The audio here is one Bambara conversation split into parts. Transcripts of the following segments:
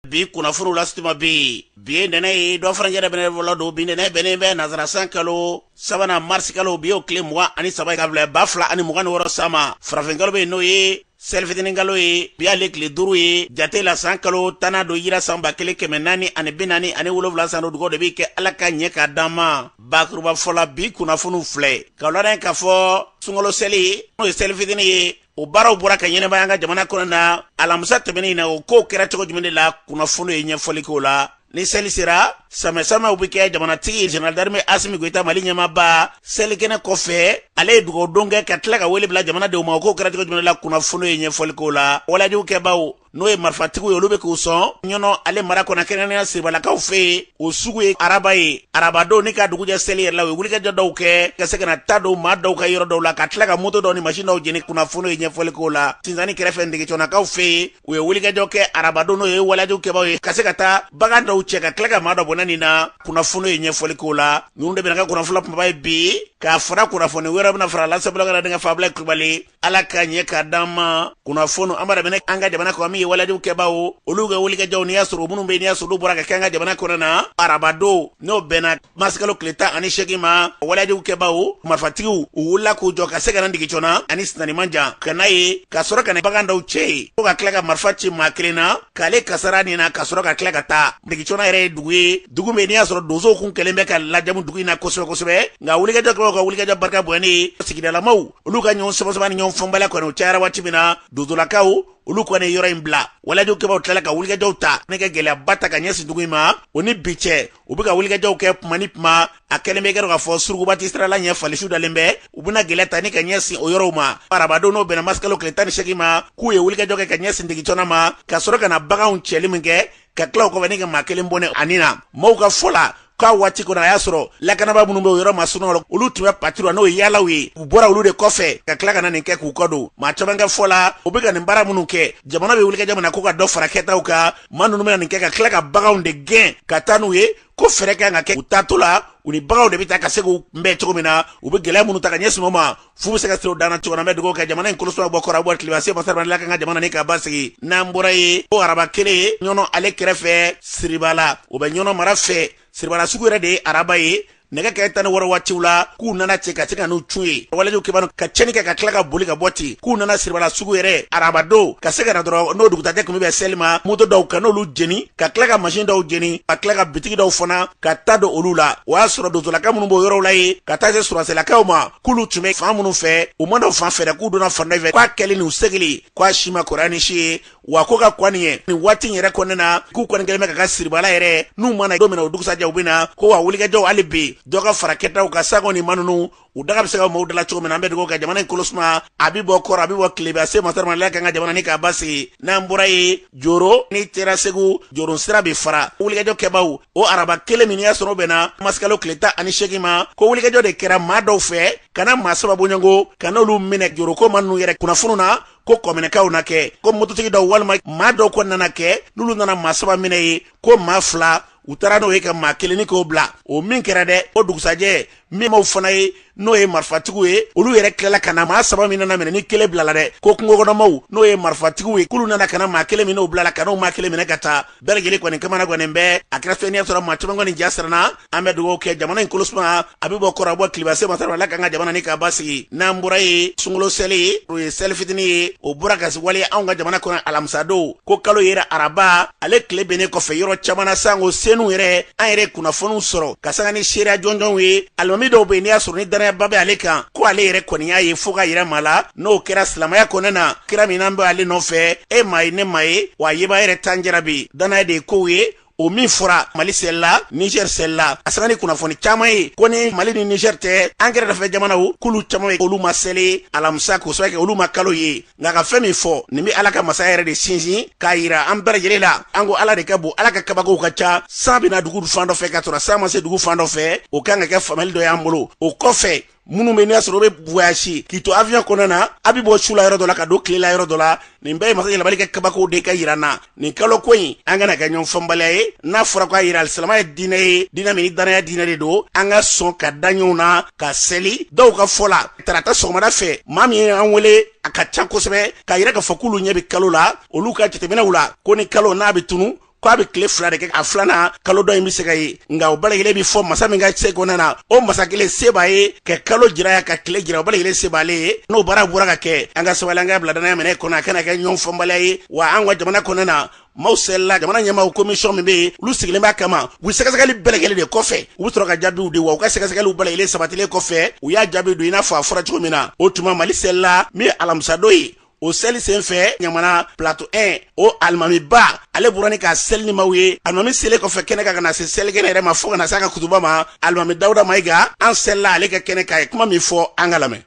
bi kunnafoniw la sitima bi nɛnɛ ye dɔ fana yɛrɛ bɛnɛ fɔlɔ don bi nɛnɛ bɛnnen bɛ nazarasan kalo sabanan marisi kalo bi y'o tile 27 ka bila 2026 sama farafin kalo bɛ yen n'o ye selifitinin kalo ye bi y'ale tile 5 ye jate la san kalo tana don yira san 1447 san dugawu de bɛ kɛ ala ka ɲɛ ka d'an ma bakuruba fɔla bi kunnafoniw filɛ ka lada k'a fɔ sunkalo seli n'o ye selifitinin ye o baaraw bɔra ka ɲɛnɛbaya an ka jamana kɔnɔ na alamisa tɛmɛnen na o kow kɛra cogo jumɛn de la kunnafoni ye ɲɛfɔli k'o la ni seli sera samɛsamaw bɛ kɛ jamanatigi Général d'Armée Asimi Goïta Mali ɲɛmaaba selikɛnɛ kɔfɛ ale ye dugawudon kɛ ka tila ka wele bila jamanadenw ma o kow kɛra cogo jumɛn de la kunnafoni ye ɲɛfɔli k'o la walajuw kɛbaw n'o ye marifatigiw ye olu bɛ k'u sɔn ɲɔnɔ ale mara kɔnɔ kɛrɛnkɛrɛnnenya siribalakaw fɛ yen o sugu ye araba ye arabadon ni ka dugujɛ seli yɛrɛ la u ye wulikajɔ dɔw kɛ ka se ka na ta don maa dɔw ka yɔrɔ dɔw la ka tila ka moto dɔw ni machine dɔw jeni kunnafoni ye ɲɛfɔli k'o la sinzani kɛrɛfɛ ndegetɔnakaw fɛ yen u ye wulikajɔ kɛ arabadon n'o ye walajuw kɛbaw ye ka se ka taa bagan dɔw cɛ ka tila ka maa dɔ bɔnɛ nin na kunnafoni ye ɲɛfɔli k'o la ninnu de bɛna ka kunnafoni kumaba ye bi k'a fara kunnafoni wɛrɛ bɛna fara lasabula ka denkɛ Fabulaye Kulubali ala ka ɲɛ ka d'an ma kunnafoni an b'a bɛnɛ an ka jamana kɔnɔ min ye walajuw kɛbaw olu ka wulikajɔw n'i y'a sɔrɔ minnu bɛ n'i y'a sɔrɔ olu bɔra ka kɛ an ka jamana kɔnɔ na arabadon n'o bɛnna masikalo tile 18 ma walajuw kɛbaw marifatigiw u wulila k'u jɔ ka se ka na digi jɔna ani sinanimanjan ka n'a ye ka sɔrɔ ka na bagan dɔw cɛ fo ka tila ka marifa ci maa kelen na k'ale kasara nin na ka sɔrɔ ka tila ka taa digi jɔna yɛrɛ ye dugu ye dugu min n'i y'a sɔrɔ donsow kun kɛlen bɛ ka lajamu dugu in na kosɛbɛ kosɛbɛ nka wulikajɔ kɛbaw ka wulikajɔ barika bonyani sigidalamaw olu ka ɲɔgɔn sɛbɛsɛbɛ ni ɲɔgɔn fɔnbaliya kɔni o cayara waati min na donsolakaw olu kɔni yɔrɔ in bila walajuw kɛbaw tilala ka wulikajɔw ta ne ka gɛlɛyaba ta ka ɲɛsin dugu in ma o ni bi cɛ u bɛ ka wulikajɔw kɛ kuma ni kuma a kɛlen bɛ kɛ ka fɔ surugubati sirala ɲɛ falisiw dalen bɛ u bɛna gɛlɛya ta ni ka ɲɛsin o yɔrɔw ma arabadon n'o bɛnna masikalo tile 18 ma k'u ye wulikajɔ kɛ ka ɲɛsin digijɔna ma ka sɔrɔ ka na baganw cɛli min kɛ ka tila o kɔfɛ ni ka maa kelen bɔnɛ ani na maaw ka fɔ la k'a waati kɔnɔ a y'a sɔrɔ lakanaba minnu bɛ o yɔrɔ masinaw la olu tun bɛ patrouille n'o ye yaalaw ye u bɔra olu de kɔfɛ ka tila ka na nin kɛ k'u kɔ don maa caman ka fɔ la u bɛ ka nin baara minnu kɛ jamana bɛ wulikajɔ min na ko ka dɔ fara kɛtaw kan maa ninnu bɛna nin kɛ ka tila ka baganw de gɛn ka taa n'u ye ko fɛrɛ kan ka kɛ u taatɔ la u ni baganw de bɛ taa ka se k'u kunbɛn cogo min na u bɛ gɛlɛya minnu ta ka ɲɛsin o ma f'u bɛ se ka siri o danna cogo na an bɛ dugawu kɛ jamana in kɔlɔsibaa bɔ kɔrɔ a bɔ tileba se masarabalila kan ka jamana ni k'a basigi n'an bɔra ye ko araba kelen ye ɲɔnɔ ale kɛrɛfɛ siribala o bɛ ɲɔnɔ mara fɛ siribala sugu yɛrɛ de ye araba ye nɛgɛ kɛ 16 waatiw la k'u nana cɛ ka se ka n'u cun ye walajuw kɛbanu ka cɛni kɛ ka tila ka boli ka bɔ ten k'u nana siribala sugu yɛrɛ arabadon ka se ka na dɔrɔn n'o dugutajɛ kun bɛ seli ma moto dɔw ka n'olu jeni ka tila ka machine dɔw jeni ka tila ka bitigi dɔw fana ka ta don olu la o y'a sɔrɔ donsolaka minnu b'o yɔrɔw la ye ka taa se suraselakaw ma k'olu tun bɛ fan minnu fɛ u ma dɔw fan fɛ dɛ k'u donna fan dɔ fɛ k'a kɛlen n'u segili k'a si ma kɔrɔya ni si ye wa ko ka kɔni ye nin waati in yɛrɛ kɔnɔna na k'u kɔni kɛlen bɛ ka siribala yɛrɛ n'u mana don min na o dugusajɛ u bɛ na ko wa wulikajɔw hali bi dɔ ka fara kɛtaw ka sago ni manunu u daga bɛ se ka maaw dala cogo min na an bɛ dugawu kɛ jamana in kɔlɔsuma a bɛ bɔ kɔrɔ a bɛ bɔ tilebe a se masarabalila kan ka jamana ni k'a basigi n'an bɔra ye joro ni tera segu joro sira bɛ fara wulikajɔ kɛbaw o araba kelen min y'a sɔrɔ o bɛnna masikalo tile 18 ma ko wulikajɔ de kɛra maa dɔw fɛ ka na maa saba bɔɲɔgɔnko ka n'olu minɛ joroko ma ninnu yɛrɛ kunnafoni na ko kɔminɛkaw na kɛ ko mototigi dɔw walima maa dɔw ko nana kɛ n'olu nana maa saba minɛ ye ko maa 2 u taara n'o ye ka maa kelen ni k'o bila o min kɛra dɛ o dugusajɛ min m'o fana ye n'o ye marifatigiw ye olu yɛrɛ tilala ka na maa 3 min nana minɛ ni kelen bilala dɛ ko kungokɔnɔmaw n'o ye marifatigiw ye k'olu nana ka na maa kelen min n'o bilala ka n'o maa kelen minɛ ka taa bɛɛ lajɛlen kɔni kamana kɔni bɛɛ a kɛra fɛn n'i y'a sɔrɔ maa caman kɔni ja siranna an bɛ dugawu kɛ jamana in kɔlɔsima a bɛ bɔ kɔrɔ a bɔ tileba se masarabalila kan ka jamana ni k'a basigi n'an bɔra ye sunkalo seli o ye seli fitinin ye o bɔra ka waleya anw ka jamana kɔnɔ alamisadon ko kalo yɛrɛ araba ale tile bɛnnen kɔfɛ yɔrɔ caman na sango senu yɛrɛ an yɛrɛ kunnafoniw sɔrɔ ka sanga ni seereya jɔnjɔnw ye alimami dɔw bɛ yen n'i y'a sɔrɔ ni danayaba bɛ ale kan ko ale yɛrɛ kɔni y'a ye fo ka yira maa la n'o kɛra silamɛya kɔnɔ na kira min n'an bɛ ale nɔfɛ e maa ye ne maa ye wa a yeba yɛrɛ tan jarabi danaya de ye kow ye o min fɔra Mali seli la Niger seli la a sanga ni kunnafoni caman ye ko ni Mali ni Niger tɛ an kɛrɛfɛ jamanaw k'olu caman ye olu ma seli alamisa kosɛbɛ kɛ olu ma kalo ye nka ka fɛn min fɔ nin bɛ ala ka masaya yɛrɛ de sinsin k'a yira an bɛɛ lajɛlen la an ko ala de ka bon ala ka kabakow ka ca san bɛna dugu fan dɔ fɛ ka sɔrɔ san ma se dugu fan dɔ fɛ o kan ka kɛ faamuyali dɔ y'an bolo o kɔfɛ minnu bɛ n'i y'a sɔrɔ o bɛ voyage k'i to avion kɔnɔ na a bɛ bɔ su la yɔrɔ dɔ la ka don tile la yɔrɔ dɔ la nin bɛɛ ye masa yɛlɛmali kɛ kabakow de ka yira n na nin kalo ko in an kana kɛ ɲɔgɔn fɔnbaliya ye n'a fɔra ko a yira alisilama ye diinɛ ye diinɛ min ni danaya diinɛ de don an ka sɔn ka da ɲɔgɔn na ka seli dɔw ka fɔ la tarata sɔgɔmada fɛ maa min ye an wele a ka ca kosɛbɛ k'a yira k'a fɔ k'olu ɲɛ bɛ kalo la olu ka jateminɛw la ko ni kalo n'a bɛ tunu ko a bɛ tile 2 de kɛ a 2nan kalo dɔ in bɛ se ka ye nka o bɛɛ lajɛlen bɛ fɔ masa min ka se kɔnɔna na o masa kelen se b'a ye ka kalo jira ka tile jira o bɛɛ lajɛlen se b'ale ye n'o baara bɔra ka kɛ an ka sabali an ka bila danaya minɛ kɔnɔ a kana kɛ ɲɔgɔn fɔnbaliya ye wa an ka jamana kɔnɔna na maaw selila jamana ɲɛmaaw commission min bɛ yen olu sigilen b'a kama u sɛgɛsɛgɛli bɛɛ lajɛlen de kɔfɛ u bɛ sɔrɔ ka jaabiw di wa u ka sɛgɛsɛgɛliw bɛɛ lajɛlen sabatilen kɔfɛ u y'a jaabi don i n'a fɔ a fɔra cogo min na o tuma Mali selila min ye alamisadon ye o seli senfɛ ɲamana plateau 1 o alimami ba ale burani ka seli ni maaw ye alimami seli kɔfɛ kɛnɛ kan ka na se seli kɛnɛ yɛrɛ ma fo ka na se a ka kutuba ma alimami Dawuda Mayiga an selila ale ka kɛnɛ kan ye kuma min fɔ an ka lamɛn.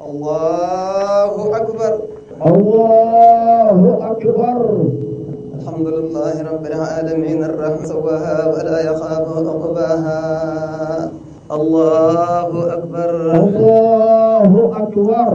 Allahu akbar. الله أكبر الحمد لله رب العالمين الرحمن سواها ولا يخاف عقباها الله أكبر الله أكبر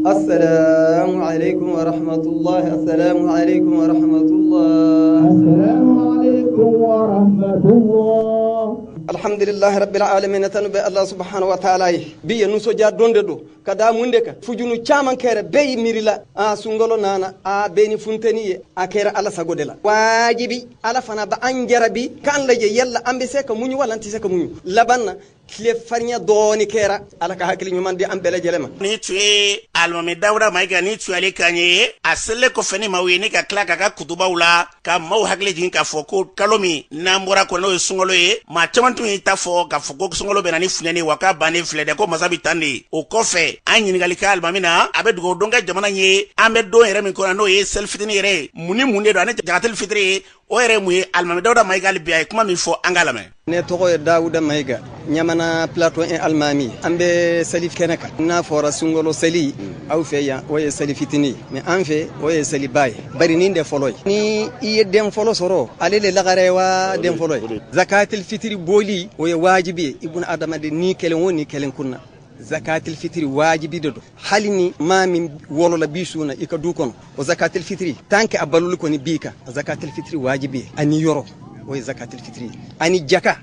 السلام عليكم ورحمة الله السلام عليكم ورحمة الله السلام عليكم ورحمة الله الحمد لله رب العالمين تنبي الله سبحانه وتعالى بي نسو جا دوندو kada munde ka fujunu chaman kere bey mirila a sungolo nana a beni funteni a kere ala sagodela wajibi ala fana ba an jarabi kan laje yalla ambe se ka munyu wala anti se ka munyu labanna kile farnya doni kera ala ka hakili nyuman di ambele jelema ni tuye almami Dawuda Mayiga ni tuye ale kanye asele ko feni mawi ni ka kla ka kutuba ula ka maw hakili jin ka foko kalomi nambora ko no sungolo ye ma chamantu ita fo ka foko sungolo benani funeni waka bani flede ko masabi tandi o kofe an ɲininkali kɛ alimami na a bɛ dugawu don kɛ jamana ye an bɛ don yɛrɛ min kɔnɔ n'o ye seli fitini yɛrɛ mun de don ani jagateli fitiri o yɛrɛ mun ye alimami Dawuda Mayiga hali bi a ye kuma min fɔ an ka lamɛn. ne tɔgɔ ye Dawuda Mayiga ɲamana plateau 1 alimami an bɛ seli kɛnɛ kan n'a fɔra sunkalo seli aw fɛ yan o ye seli fitini mais an fɛ o ye seli ba ye bari nin de fɔlɔ ye ni i ye den fɔlɔ sɔrɔ ale de lagare wa den fɔlɔ ye zakatul fitiri boli o ye wajibi ye ibn adamaden ni kelen o ni kelen kunna zakatul fitri wajibi do halini ma min wolola bisuna ika du kono o zakatul fitri tanke abalul ko ni bika zakatul fitri wajibi ani yoro o zakatul fitri ani jaka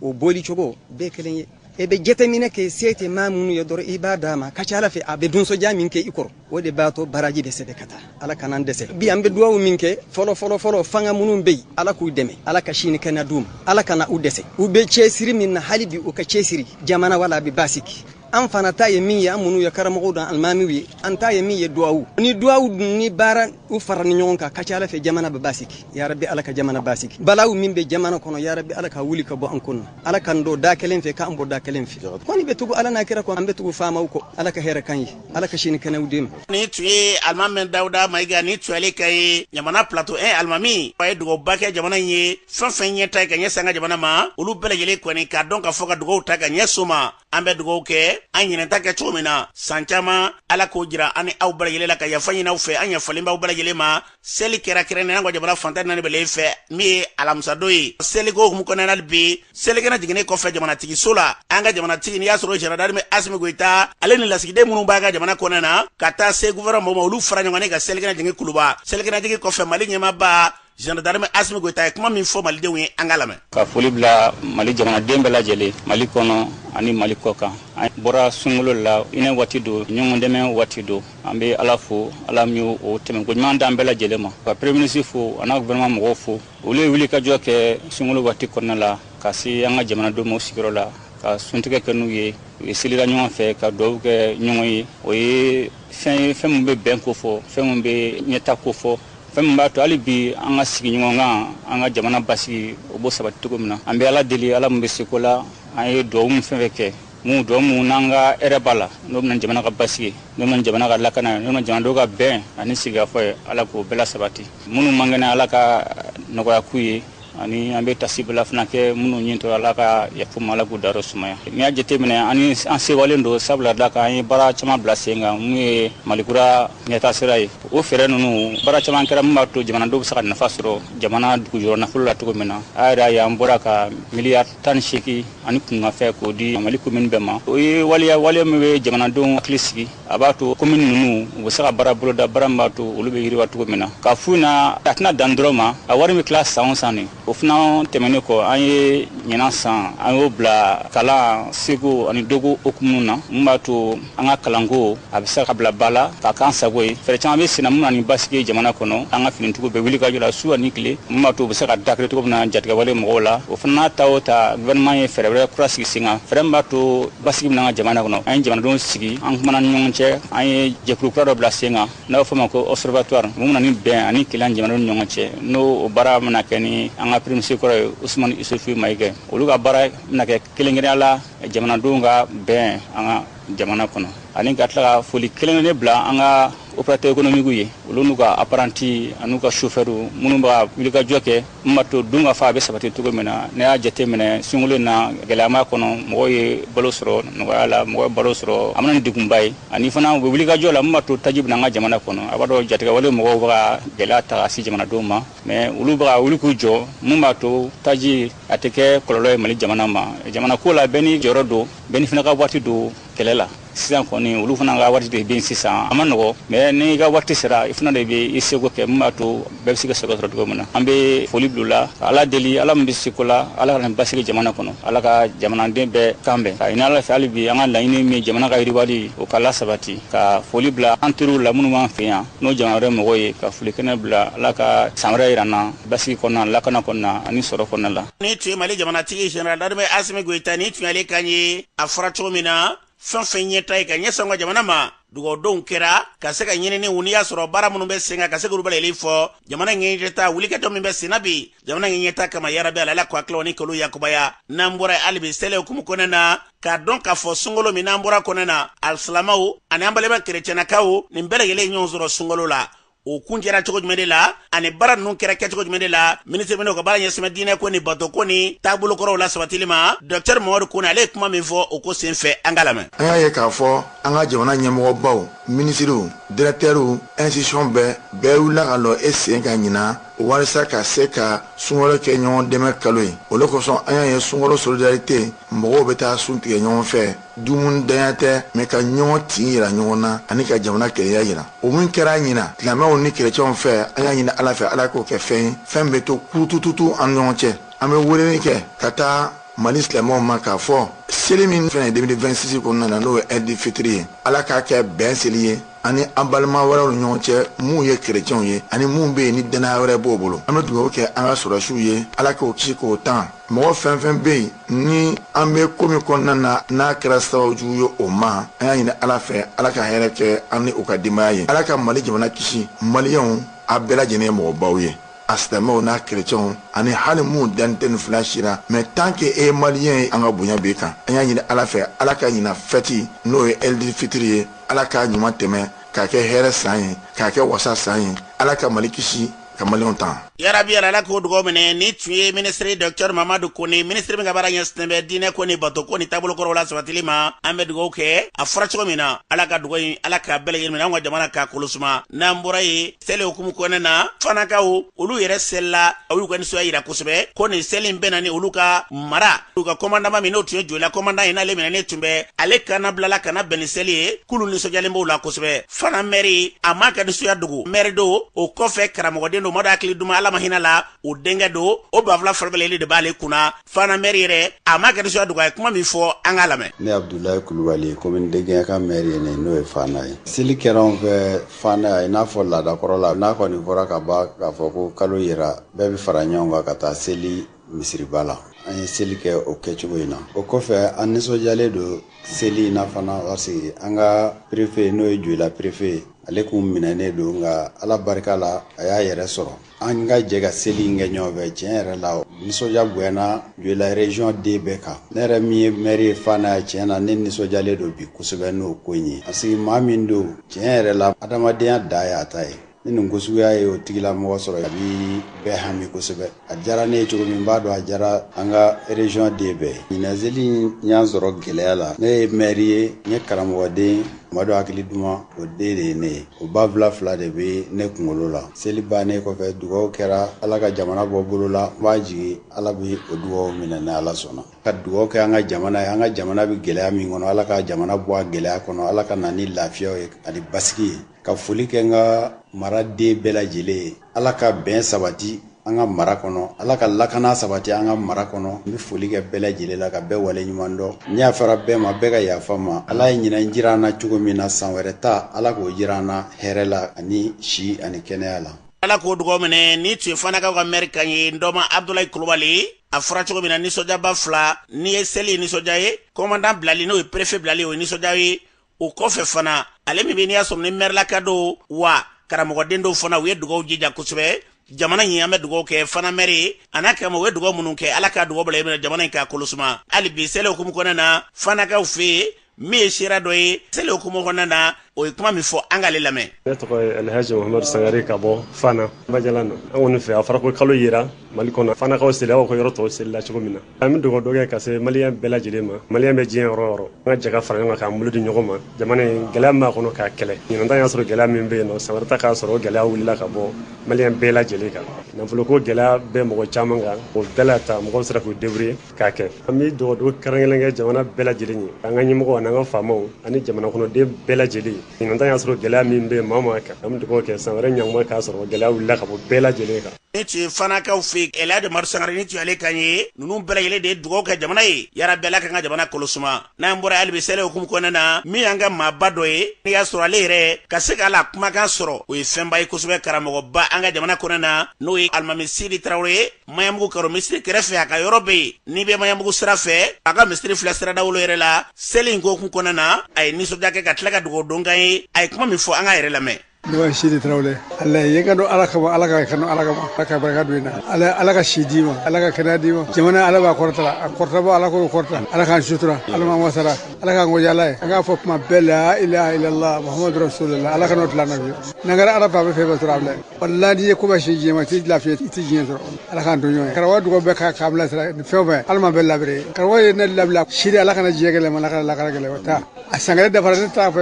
o boli chogo be kelen e be jete mine ke sete mamunu yodor ibada ma kacala fe abe dun so jamin ke ikoro wode bato baraji de sede kata ala kanan dese bi ambe duwawu minke folo fanga munum be ala ku deme ala kashini kana dum ala kana udese ube chesiri min halibi o ka chesiri jamana wala bi basiki an fana ta ye min ye an munu ye karamɔgɔw dan alimamiw ye an ta ye min ye duwawu ni duwawu ni baara u fara ni ɲɔgɔn kan ka ca ala fɛ jamana bɛ basiki ya rabbi ala ka jamana basiki balawu min bɛ jamana kɔnɔ ya rabbi ala ka wuli ka bɔ an kunna ala kan do da kelen fɛ k'an bɔ da kelen fɛ kɔni bɛ tugu ala n'a kira kɔ an bɛ tugu faamaw kɔ ala ka hɛrɛ kan ye ala ka sini kɛnɛw d'e ma ni tun ye alimami Dawuda Mayiga ni tun ale ka ye ɲamana plateau 1 alimami a ye dugawuba kɛ jamana in ye fɛn fɛn ɲɛ ta ye ka ɲɛsin an ka jamana ma olu bɛɛ lajɛlen kɔni k'a dɔn ka fɔ ka dugawu ta ka ɲɛ so ma an bɛ dugawu kɛ an ɲinɛta kɛ cogo min na san caman ala k'o jira ani aw bɛɛ lajɛlen la ka yafa ɲini aw fɛ an yafalen b'aw bɛɛ lajɛlen ma seli kɛra kɛrɛnkɛrɛnnen an ka jamana fantan naani bɛɛ fɛ min ye alamisadon ye seliko hukumu kɔnɔna bi selikɛnɛ jiginnen kɔfɛ jamanatigi so la an ka jamanatigi n'i y'a sɔrɔ jenerali Asimi Goyita ale ni lasigiden minnu b'a ka jamana kɔnɔna na ka taa se gouvernement ma olu fara ɲɔgɔn ka selikɛnɛ jigin kuluba selikɛnɛ jigin kɔfɛ Mali ɲɛmaaba Gendarme Asimi Goyita ye kuma min fɔ malidenw ye an ka lamɛn. Ka foli bila Mali jamanaden bɛɛ lajɛlen Mali kɔnɔ ani Mali kɔ kan an bɔra sunkalo la inɛ waati do ɲɔgɔn dɛmɛ waati do an bɛ ala fo ala min o tɛmɛ ko ɲuman d'an bɛɛ lajɛlen ma ka premier ministre fo a n'a gouvernement mɔgɔw fo olu ye wuli ka jɔ kɛ sunkalo waati kɔnɔna la ka se an ka jamanadenw ma sigiyɔrɔ la ka suntigɛ kɛ n'u ye u ye selira ɲɔgɔn fɛ ka duwawu kɛ ɲɔgɔn ye o ye fɛn min bɛ bɛn ko fɔ fɛn min bɛ ɲɛta ko fɔ fɛn min b'a to hali bi an ka sigi ɲɔgɔn kan an ka jamana basigi o b'o sabati cogo min na an bɛ ala deli ala min bɛ se ko la an ye duwawu min fɛn fɛn kɛ mun duwawu mun n'an ka hɛrɛ b'a la n'o bɛna jamana ka basigi n'o bɛna jamana ka lakana n'o bɛna jamanadenw ka bɛn ani sigikafɔ ye ala k'o bɛɛ lasabati minnu man kɛnɛ ala ka nɔgɔya k'u ye ani an bɛ tasibila fana kɛ minnu ɲintɔ ala ka yafa ma ala k'u dayɔrɔ sumaya n'i y'a jateminɛ ani an sewalen don sabula da kan an ye baara caman bila sen kan mun ye malikura ɲɛta sira ye o fɛɛrɛ ninnu baara caman kɛra min b'a to jamanadenw bɛ se ka nafa sɔrɔ jamana dugujɔrɔ nafolo la cogo min na a yɛrɛ ye an bɔra ka miliyari 18 ani kungafɛ k'o di mali commune bɛɛ ma o ye waleya min bɛ jamanadenw hakili sigi a b'a to commune ninnu u bɛ se ka baara boloda baara min b'a to olu bɛ yiriwa cogo min na k'a f'u na a tɛna dan dɔrɔn ma a wari bɛ tila san o san de o fana tɛmɛnen kɔ an ye ɲinan san an y'o bila kalan segu ani dogo okumu na mun b'a to an ka kalanko a bɛ se ka bila ba la k'a k'an sago ye fɛɛrɛ caman bɛ sen na mun na ni basigi jamana kɔnɔ an ka finitigiw bɛ wuli ka jɔ la su ani tile mun b'a to u bɛ se ka dakiri cogo min na jatigɛwale mɔgɔw la o fana n'a ta o ta gouvernement ye fɛɛrɛ wɛrɛ kura sigi sen kan fɛɛrɛ min b'a to basigi bɛ na an ka jamana kɔnɔ an ye jamanadenw sigi an kumana ni ɲɔgɔn cɛ an ye jɛkulu kura dɔ bila sen kan n'a bɛ fɔ o ma ko observatoire mun bɛ na ni bɛn ani kelen jamanadenw ni ɲɔgɔn cɛ n'o baara bɛna kɛ ni an ka premier ministre kɔrɔ ye Usmani Isufu Mayiga olu ka baara bɛna kɛ kelen-kelenna la jamanadenw ka bɛn an ka jamana kɔnɔ ani ka tila ka foli kelen-kelen bila an ka opérateur économique ye olu n'u ka apprenti an'u ka chauffeur minnu b'a wuli ka jɔ kɛ mun b'a to dun ka fa a bɛ sabati cogo min na ne y'a jateminɛ sunkalo na gɛlɛyama kɔnɔ mɔgɔw ye balo sɔrɔ nɔgɔya la mɔgɔw ye balo sɔrɔ a mana ni degunba ye ani fana u bɛ wuli ka jɔ la mun b'a to taji bɛ na an ka jamana kɔnɔ a b'a dɔn jatigɛwale mɔgɔw bɛ ka gɛlɛya ta ka se jamanadenw ma mais olu bɛ ka wuli k'u jɔ mun b'a to taji a tɛ kɛ kɔlɔlɔ ye Mali jamana ma jamana ko la bɛɛ ni jɔyɔrɔ don bɛɛ ni fana ka waati don kɛlɛ la sisan kɔni olu fana ka waati de bɛ sisan a ma nɔgɔ mais ni ka waati sera i fana de bɛ i seko kɛ mun b'a to bɛɛ bɛ se ka sɛgɛn sɔrɔ cogo min na an bɛ foli bila u la ka ala deli ala min bɛ seko la ala ka nin basigi jamana kɔnɔ ala ka jamanaden bɛɛ kan bɛn ka ɲini ala fɛ hali bi an ka laɲini min jamana ka yiriwali o ka lasabati ka foli bila an teriw la minnu b'an fɛ yan n'o jamana wɛrɛ mɔgɔw ye ka foli kɛnɛ bila ala ka san wɛrɛ yira n na basigi kɔnɔna lakana kɔnɔna ani sɔrɔ kɔnɔna la. ni tun ye Mali jamanatigi Général d'Armée Assimi Goïta ni tun y'ale kan ye a fɔra cogo min na fɛn fɛn ɲɛta ye ka ɲɛsɔn ka jamana ma dugawu kɛra ka se ka ɲinini n'i y'a sɔrɔ baara minnu bɛ sen kan ka se k'olu balali fɔ jamana ɲɛɲɛta wulikajɔ min bɛ sen na bi jamana ɲɛɲɛta kama yarabi ala ko hakiliw ni kalo yakubaya n'an bɔra hali bi sɛlɛ hukumu kɔnɔna na k'a dɔn k'a fɔ sunkalo min n'an bɔra kɔnɔna na alisilamaw ani an balima kerecɛnnakaw nin bɛɛ lajɛlen ɲɔgɔn sɔrɔ sunkalo la o kun kɛra cogo jumɛn de la ani baara ninnu kɛra kɛcogo jumɛn de la ministre minnu ka baara ɲɛsinbɛ diinɛ ko ni bato ko ni taabolo kɔrɔw la sabatili ma docteur Mamadu Kone ale ye kuma min fɔ o ko sen fɛ an ka lamɛn. an y'a ye k'a fɔ an ka jamana ɲɛmɔgɔbaw ministres directeurs institutions bɛɛ wulila ka lɔ e sen ka ɲina walasa ka se ka sunkalo kɛ ɲɔgɔn dɛmɛ kalo ye o le kosɔn an y'a ye sunkalo solidarité mɔgɔw bɛ taa sun tigɛ ɲɔgɔn fɛ dumuni danya tɛ mɛ ka ɲɔgɔn tin yira ɲɔgɔn na ani ka jamana kɛlɛya yira o min kɛra ɲina silamɛw ni kerecɛnw fɛ an y'a ɲini ala fɛ ala k'o kɛ fɛn ye fɛn bɛ to kutututu an ɲɔgɔn cɛ an bɛ weleli kɛ ka taa Mali silamɛw ma k'a fɔ seli min fɛnɛ 2026 kɔnɔna na n'o ye Eid Fitri ye ala k'a kɛ bɛn seli ye ani an balima wɛrɛw ni ɲɔgɔn cɛ mun ye kerecɛnw ye ani mun bɛ yen ni danaya wɛrɛ b'o bolo an bɛ dugawu kɛ an ka sɔrɔsiw ye ala k'o kisi k'o tan mɔgɔ fɛn fɛn bɛ yen ni an bɛ ko min kɔnɔna na n'a kɛra sababu jugu ye o ma an y'a ɲini ala fɛ ala ka hɛrɛ kɛ an ni u ka denbaya ye ala ka Mali jamana kisi maliyɛnw a bɛɛ lajɛlen ye mɔgɔbaw ye a silamɛw n'a kerecɛnw ani hali mun dan tɛ nin fila sira mais tant que e ye maliyɛn ye an ka bonya b'i kan an y'a ɲini ala fɛ ala ka ɲina fɛti n'o ye Eid Fitri ye ala k'a ɲuman tɛmɛ k'a kɛ hɛrɛ san ye k'a kɛ wasa san ye ala ka Mali kisi ka maliyɛnw tan. yarabi ala k'o dugawu minɛ ni tun ye ministre docteur Mamadu Kone ministre min ka baara ɲɛsinnen bɛ diinɛ ko ni bato ko ni taabolo kɔrɔw la sabatili ma an bɛ dugawu kɛ a fɔra cogo min na ala ka dugawu in ala k'a bɛɛ lajɛlen minɛ an ka jamana k'a kolosuma n'an bɔra ye seli hukumu kɔnɔna na fanakaw olu yɛrɛ selila a y'u ka nisɔndiya yira kosɛbɛ ko nin seli in bɛ na ni olu ka mara olu ka commandement min n'o tun ye jolila commandant ye n'ale minɛnen tun bɛ ale kana bilala kana bɛn ni seli ye k'olu nisɔndiyalen b'o la kosɛbɛ fana mɛri a ma ka nisɔndiya dogo mɛri don o kɔfɛ karamɔgɔden don madu hakili duma ala ma hinɛ la o denkɛ don o bafula faribɛlɛli de b'ale kunna fana mɛri yɛrɛ a ma ka nisɔndiya dogo a ye kuma min fɔ an ka lamɛn. ne Abdulayi Kulubali komi denkɛ ka mɛri ye ne n'o ye Fana ye seli kɛra anw fɛ Fana ye i n'a fɔ laadakɔrɔ la n'a kɔni fɔra ka ban k'a fɔ ko kalo yera bɛɛ bɛ fara ɲɔgɔn kan ka taa seli misiriba la an ye seli kɛ o kɛcogo in na o kɔfɛ an nisɔndiyalen don seli in na fana parce que an ka préfet n'o ye Joyila préfet ale kun minɛnen don nka ala barika la a y'a yɛrɛ sɔrɔ an ka jɛ ka seli in kɛ ɲɔgɔn fɛ tiɲɛ yɛrɛ la nisɔndiya bonyana Joyila région den bɛɛ kan ne yɛrɛ min ye maire ye Fana ye tiɲɛ na ne nisɔndiyalen don bi kosɛbɛ n'o ko in ye parce que maa min don tiɲɛ yɛrɛ la adamadenya da y'a ta ye ni nin ko suguya ye o tigilamɔgɔ sɔrɔ a bi bɛɛ hami kosɛbɛ a diyara ne ye cogo min b'a dɔn a diyara an ka région den bɛɛ ɲinɛ seli y'an sɔrɔ gɛlɛya la ne ye maire ye n ye karamɔgɔden Madu hakili duma o den de ye ne ye o ba fila de bɛ ne kunkolo la seli bannen kɔfɛ dugawu kɛra ala ka jamana bɔ bolo la n b'a jigin ala bɛ o dugawu minɛ ni ala sɔnna ka dugawu kɛ an ka jamana ye an ka jamana bɛ gɛlɛya min kɔnɔ ala ka jamana bɔ a gɛlɛya kɔnɔ ala ka na ni lafiyaw ye ani basigi ye ka foli kɛ n ka maraden bɛɛ lajɛlen ye ala ka bɛn sabati an ka mara kɔnɔ ala ka lakana sabati an ka mara kɔnɔ n bɛ foli kɛ bɛɛ lajɛlen la ka bɛɛ wale ɲuman dɔn n y'a fara bɛɛ ma bɛɛ ka yafa ma ala ye ɲinɛ jira an na cogo min na san wɛrɛ ta ala k'o jira an na hɛrɛ la ani si ani kɛnɛya la ala k'o dugawu minɛ ni tun ye fanakaw ka mɛri kan ye ndɔma abdulayi kulubali a fɔra cogo min na nisɔndiyaba fila ni ye seli ye nisɔndiya ye kɔmandan bilali n'o ye prefe bilali o ye nisɔndiya ye o kɔfɛ fana ale min bɛ n'i y'a sɔrɔ ni mɛrilaka do wa karamɔgɔden dɔw fana u ye dugawu jija kosɛbɛ jamana in an bɛ dugawu kɛ fana mɛri a n'a kama u ye dugawu minnu kɛ ala ka dugawu bila i minɛ jamana in k'a kolosuma hali bi seli hukumu kɔnɔna na fanakaw fɛ yen min ye sira dɔ ye seli hukumu kɔnɔna na o ye kuma min fɔ an k'ale lamɛn. Ne tɔgɔ ye Alhaji Muhamadu Sangare ka bɔ Fana Bajalan na. An kɔni fɛ a fɔra ko kalo yera Mali kɔnɔ fanakaw seli aw ka yɔrɔ tɔw seli la cogo min na. An bɛ dugawu dɔ kɛ ka se maliyɛn bɛɛ lajɛlen ma. Maliyɛn bɛ diɲɛ yɔrɔ o yɔrɔ. An ka jɛ ka fara ɲɔgɔn kan k'an bolo di ɲɔgɔn ma. Jamana in gɛlɛya min b'a kɔnɔ k'a kɛlɛ. Ɲinan y'a sɔrɔ gɛlɛya min bɛ yen nɔ san wɛrɛ ta k'a sɔrɔ gɛlɛya wulila ka bɔ maliyɛn bɛɛ lajɛlen kan. Nafolo ko gɛlɛya bɛ mɔgɔ caman kan. O bɛɛ la ta mɔgɔw sera k'u débrouiller k'a kɛ. An bɛ dugawu kɛrɛnkɛrɛn kɛ jamana bɛɛ lajɛlen ye. An ka ɲɛmɔgɔw ani an ka faamaw ani jamana kɔnɔden bɛɛ lajɛlen. Ɲinan y'a sɔrɔ gɛlɛya min bɛ maa ma kan. An bɛ dugawu kɛ san wɛrɛ ɲankuma k'a sɔrɔ gɛlɛya wulila ka bɔ bɛɛ lajɛlen kan. Ni tun ye fanakaw fɛ Elhadji Umaru Sangare ni tun y'ale kan ye ninnu bɛɛ lajɛlen de ye dugawu kɛ jamana ye yarabi ala kan ka jamana kolosuma n'an bɔra hali bi seli hukumu kɔnɔna na min y'an ka maaba dɔ ye n'i y'a sɔrɔ ale yɛrɛ ka se ka ala kumakan sɔrɔ o ye fɛnba ye kosɛbɛ karamɔgɔba an ka jamana kɔnɔna na n'o ye alimami Sidi Tarawele ye Maɲanbugu Karo misiri kɛrɛfɛ a ka yɔrɔ bɛ yen n'i bɛ Maɲanbugu sira fɛ a ka misiri filɛ sira dawolo yɛrɛ la seli in ko hukumu kɔnɔna na a ye nisɔndiya kɛ ka tila ka dugawu don kan ye a ye kuma min fɔ an ka yɛrɛ lamɛn. Dɔgɔ Sidi Tarawele Allah ye ka don ala kama ala ka kanu ala kama ala ka barika don ina ala ka si di ma ala ka kɛnɛya di ma jamana ala b'a kɔrɔta a kɔrɔtaba ala k'o kɔrɔta ala k'an sutura ala ma wasara ala k'an goja ala ye an k'a fɔ kuma bɛɛ la ilaha illallah muhammadu rasulullah ala ka n'o tila na biyu n'an kɛra ala b'a bɛ fɛn bɛɛ sɔrɔ a bila wallahi n'i ye ko bɛ si diɲɛ ma i tɛ lafiya i tɛ diɲɛ sɔrɔ ala k'an don ɲɔgɔn ye karamɔgɔ dugawu bɛɛ k'a bila sira ni fɛn o fɛn ala ma bɛɛ labire karamɔgɔ ye ne labila sidi ala kana diɲɛ gɛlɛma ala kana lakara gɛlɛma ta a Sangare dafara ne t'a fɛ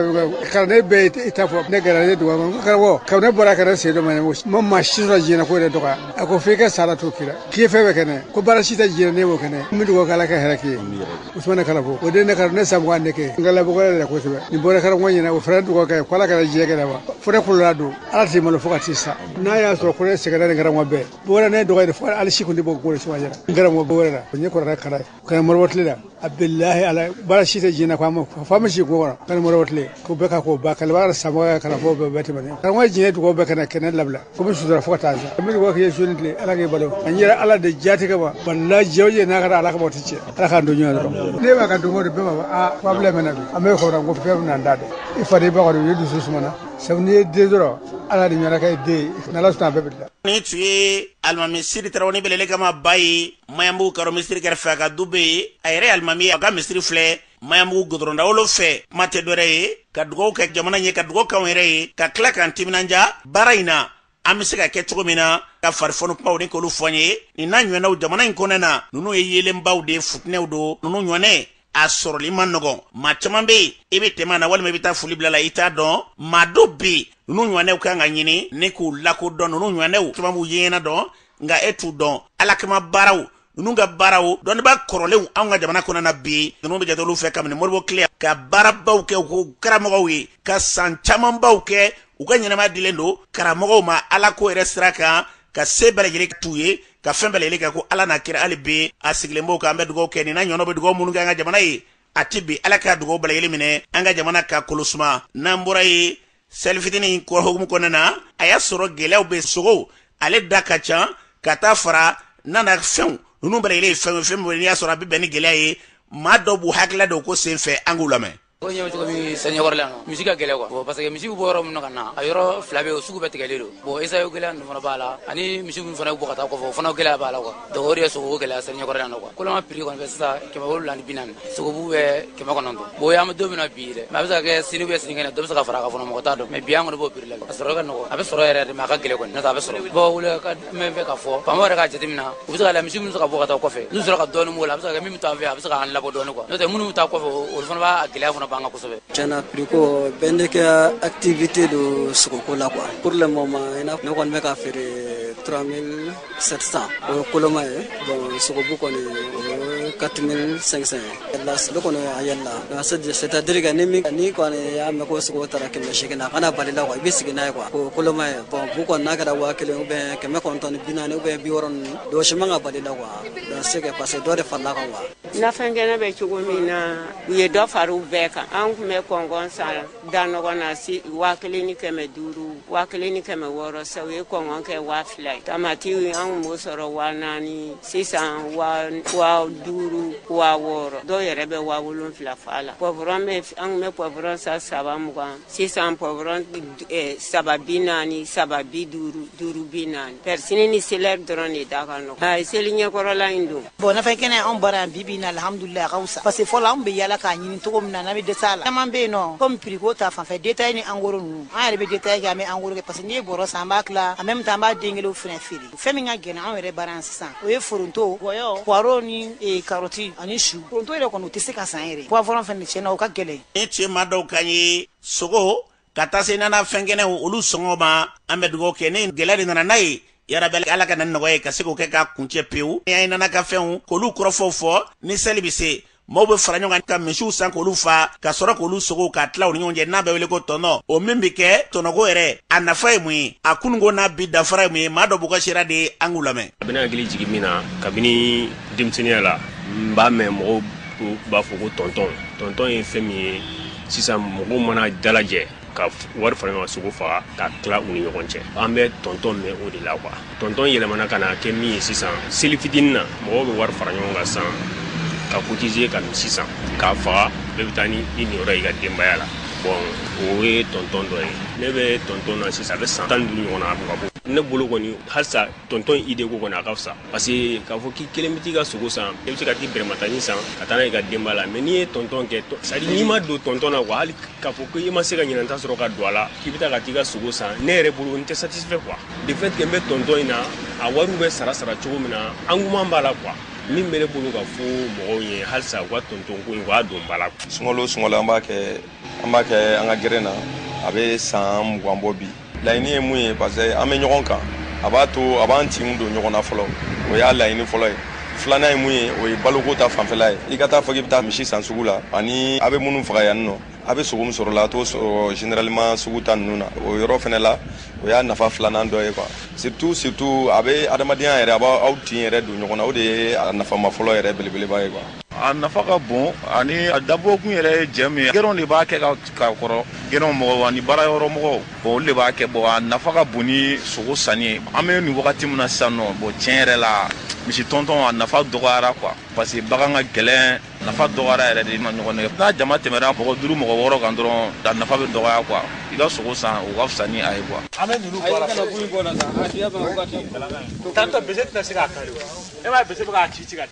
karamɔgɔ bɛɛ i t'a fɔ ne gɛrɛ ne dugawu karamɔgɔ ne bɔra kɛnɛ sen dɔ ma maa si sɔrɔ diɲɛ ko de dɔgɔya a ko f'i ka sara to kira k'i ye fɛn bɛɛ kɛnɛ ko baara si tɛ diɲɛ ne b'o kɛnɛ n bɛ dugawu k'ala ka hɛrɛ k'i ye Usmane Kalafo o de ne ka ne sabu an de kɛ n ka labɔgɔ yɛrɛ kosɛbɛ nin bɔra karamɔgɔ ɲɛna o fana dugawu kɛ ko ala ka diɲɛ kɛnɛ wa fo ne kulola don ala t'i malo fo ka t'i sa n'a y'a sɔrɔ ko ne sɛgɛnna ni karamɔgɔ bɛɛ bɔra ne dɔgɔ de fo ali si kun tɛ bɔ ko de suma yɛrɛ n karamɔgɔ bɔ wɛrɛ la o ɲɛ kɔrɔta kara ye ka mɔrɔ tile la a billahi ala baara si tɛ diɲɛ ko a ma fa ma si ko kɔnɔ ka mɔrɔ tile ko bɛɛ ka ko ba kalibara samɔgɔ Kalafo bɛɛ tɛmɛnen karamɔgɔ diɲɛ dugawu bɛɛ kɛnɛ kɛnɛ labila ko bɛ sutura fo ka taa sa an bɛ dugawu k'i ye soni tile ala k'i balo an yɛrɛ ala de jatigɛ ma wallahi jɛw ye n'a kɛra ala ka bɔ ti cɛ ala k'an don ɲɔgɔn dɔrɔn ne b'a ka dongo de bɛɛ b'a fɔ a problème bɛ na bi an bɛ kɔrɔ ko fɛn bɛ na da dɛ i fa de ba kɔni u ye dusu sumana sabu n'i ye den dɔrɔn ala de ɲɔgɔnna kɛ den n'ala sɔnna a bɛɛ bɛ dilan. Ni tun ye alimami Sidi Tarawele ni belele kama ba ye Maɲanbugu Karo misiri kɛrɛfɛ a ka du bɛ yen a yɛrɛ ye alimami ye a ka misiri filɛ Maɲanbugu goudron dawolo fɛ kuma tɛ dɔ wɛrɛ ye ka dugawu kɛ jamana ye ka dugawu k'anw yɛrɛ ye ka tila k'an timinanja baara in na an bɛ se ka kɛ cogo min na ka farifɔni kumaw ni k'olu fɔ an ye nin n'a ɲɔgɔnnaw jamana in kɔnɔna na ninnu ye yelenbaw de ye futinɛw don ninnu ɲɔgɔnɛ a sɔrɔli ma nɔgɔn maa caman bɛ yen i bɛ tɛmɛ a na walima i bɛ taa foli bila la i t'a dɔn maa dɔ bɛ yen ninnu ɲɔgɔnɛw kan ka ɲini ne k'u lakodɔn ninnu ɲɔgɔnɛw caman b'u ye ɲɛna dɔn nka e t'u dɔn ala kama baaraw ninnu ka baaraw dɔnnibaa kɔrɔlenw anw ka jamana kɔnɔna na bi ninnu bɛ jate olu fɛ kabini Modibo Kile ka baarabaw kɛ u karamɔgɔw ye ka san camanbaw kɛ u ka ɲɛnamaya dilen don karamɔgɔw ma ala ko yɛrɛ sira kan ka se bɛɛ lajɛlen t'u ye ka fɛn bɛɛ lajɛlen kɛ ko ala n'a kira hali bi a sigilen b'o kan an bɛ dugawu kɛ nin n'a ɲɔgɔnnaw bɛ dugawu minnu kɛ an ka jamana ye a ti bi ala ka dugawu bɛɛ lajɛlen minɛ an ka jamana ka kolosuma n'an bɔra ye seli fitinin kɔ hukumu kɔnɔna na a y'a sɔrɔ gɛlɛyaw bɛ sogo ale da ka ca ka taa fara nana fɛnw ninnu bɛɛ lajɛlen ye fɛn n'i y'a sɔrɔ a bɛ bɛn ni gɛlɛya ye maa dɔw b'u hakilila dɔw ko sen fɛ an k'u lamɛn. Ko ɲɛ cogo min sɛnɛkɔrɔ la yan misi ka gɛlɛ quoi bon parce que misi bɛ bɔ yɔrɔ min na ka na a yɔrɔ fila bɛ yen o sugu bɛɛ tigɛlen don bon esayu gɛlɛya ninnu fana b'a la ani misi min fana bɛ bɔ ka taa kɔfɛ o fana gɛlɛya b'a la quoi donc o de ye sogo gɛlɛya sɛnɛkɔrɔ yan quoi koloma prix kɔni fɛ sisan 740 sogobu bɛ 900 bon an bɛ don min na bi dɛ mais a bɛ se ka kɛ sini bɛ sinikɛnɛ dɔ bɛ se ka fara a kan fana mɔgɔ t'a dɔn mais bi an kɔni b'o prix la a sɔrɔ ka nɔgɔ a bɛ sɔrɔ yɛrɛ de mais a ka gɛlɛ kɔni n'o tɛ a bɛ sɔrɔ bon wele ka mɛn fɛ ka fɔ faamaw yɛrɛ k'a jateminɛ u bɛ se ka la misi minnu bɛ se ka bɔ ka taa kɔfɛ n'u sɔrɔ ka dɔɔnin b'o la a bɛ se ka kɛ min bɛ taa an fɛ a bɛ se k'an labɔ dɔɔnin quoi n'o tɛ minnu bɛ taa kɔfɛ olu fana b'a gɛlɛya fana b'an kan kosɛbɛ. Na priko bende ke activité de sogoko la quoi pour le moment ina ne kon me ka faire 3700 o koloma e bon sogobu ko ni 4500 la sulu no ayalla c'est-à-dire que ni ko ya me ko sugo tara ke me shigina kana balila ko bisigina ko ko ma bon bu ko na kada wa kele be ke me ko ton binane be bi woron do shimanga balila ko do se ke passe do de falla ko wa na fengena be chugumina ye do faru beka an me kongon sala dano na si wa kele ni ke me duru wa kele ni ke me woro so ye kongon ke wa fly tamati an mo soro wa nani sisan wa duru wa woro do yere be wa wulun fila fala povron me an me povron sa saba mugan sisan povron sababinani sababi duru binani persine ni seler drone dakano ay selinya korola indu bona fa kene on bara bibina alhamdulillah gausa parce que fola on be yala ka nyini to komna na be de sala man be no comme prigo ta fa détail ni angoro nu ay be détail ga me angoro parce que ni boro samba kla en même temps ba dingelo fina fili femi nga gena on re baran sisan o ye foronto goyo poiro ni e carotte ani chou foronto ile kono tisika sanere poivron fa ni chena o ka gele e che mado kanyi sogo katase nana fengene olu songoma ambedugo kene gelari nana nai yara bel ala kana nogoy kasiko ke ka kunche peu ay nana ka feun ko lu krofofo ni selibise mobe franyo ka mishu san ko lu fa ka soro ko lu sogo ka tla oni onje na be wele ko tono o mimbike tono go ere anafa emui akungo na bi da fara emui mado bugo shira de angulame abina gili jigimina kabini dimtiniala mba me mo ba fugo tonton e femi sisa mo mana dalaje ka war fara sugu fa ka kla uni ɲɔgɔn cɛ an bɛ tonton mɛ o de la quoi tonton yɛlɛmana ka na kɛ min ye sisan seli fitinin na mɔgɔw bɛ wari fara ɲɔgɔn kan san ka cotiser ka min sisan k'a faga bɛɛ bɛ taa ni niyɔrɔ i ka denbaya la bon o ye tonton dɔ ye ne bɛ tonton na sisan a bɛ san 15 ɲɔgɔn na a bɛ ka bɔ ne bolo kɔni halisa tonton ide ko kɔni a ka fisa parce que k'a fɔ k'i kelen bɛ t'i ka sogo san i bɛ se ka t'i bɛrɛmatani san ka taa n'a ye i ka denbaya la mais n'i ye tonton kɛ c'est à dire n'i ma don tonton na quoi hali k'a fɔ ko i ma se ka ɲinanta sɔrɔ ka don a la k'i bɛ taa ka t'i ka sogo san ne yɛrɛ bolo n tɛ satisfait quoi de fait que n bɛ tonton in na a wariw bɛ sara cogo min na engouement b'a la quoi min bɛ ne bolo ka fɔ mɔgɔw ye halisa u ka tonton ko in u k'a don ba la. sunkalo an b'a kɛ an ka gɛrɛn na a bɛ san 20 bɔ bi laɲini ye mun ye parce que an bɛ ɲɔgɔn kan a b'an tin don ɲɔgɔn na fɔlɔ o y'a laɲini fɔlɔ ye filanan ye mun ye o ye baloko ta fanfɛla ye i ka taa fɔ k'i bɛ taa misi san sugu la ani a bɛ minnu faga yan nɔ a bɛ sogo min sɔrɔ la a t'o sɔrɔ généralement sugu ta ninnu na o yɔrɔ fɛnɛ la o y'a nafa filanan dɔ ye quoi surtout a bɛ adamadenya yɛrɛ a b'aw tin yɛrɛ don ɲɔgɔn na o de ye a nafama fɔlɔ yɛrɛ belebeleba ye quoi. a nafa ka bon ani a dabɔ kun yɛrɛ ye jɛ min ye gɛrɛnw de b'a kɛ ka kɔrɔ gɛrɛnw mɔgɔw ani baarayɔrɔ mɔgɔw bon olu de b'a kɛ bon a nafa ka bon ni sogo sanni ye an bɛ nin wagati min na sisan nɔ bon tiɲɛ yɛrɛ la misi tɔntɔn a nafa dɔgɔyara quoi parce que bagan ka gɛlɛn nafa dɔgɔyara yɛrɛ de ma ɲɔgɔn nɛgɛ n'a jama tɛmɛra mɔgɔ 5 mɔgɔ 6 kan dɔrɔn a nafa bɛ dɔgɔya quoi i ka sogo san o ka fisa ni a ye quoi. an bɛ ninnu bɔra tantɔ bese tɛna se k'a kari e b'a bese bɛ k'a ci ka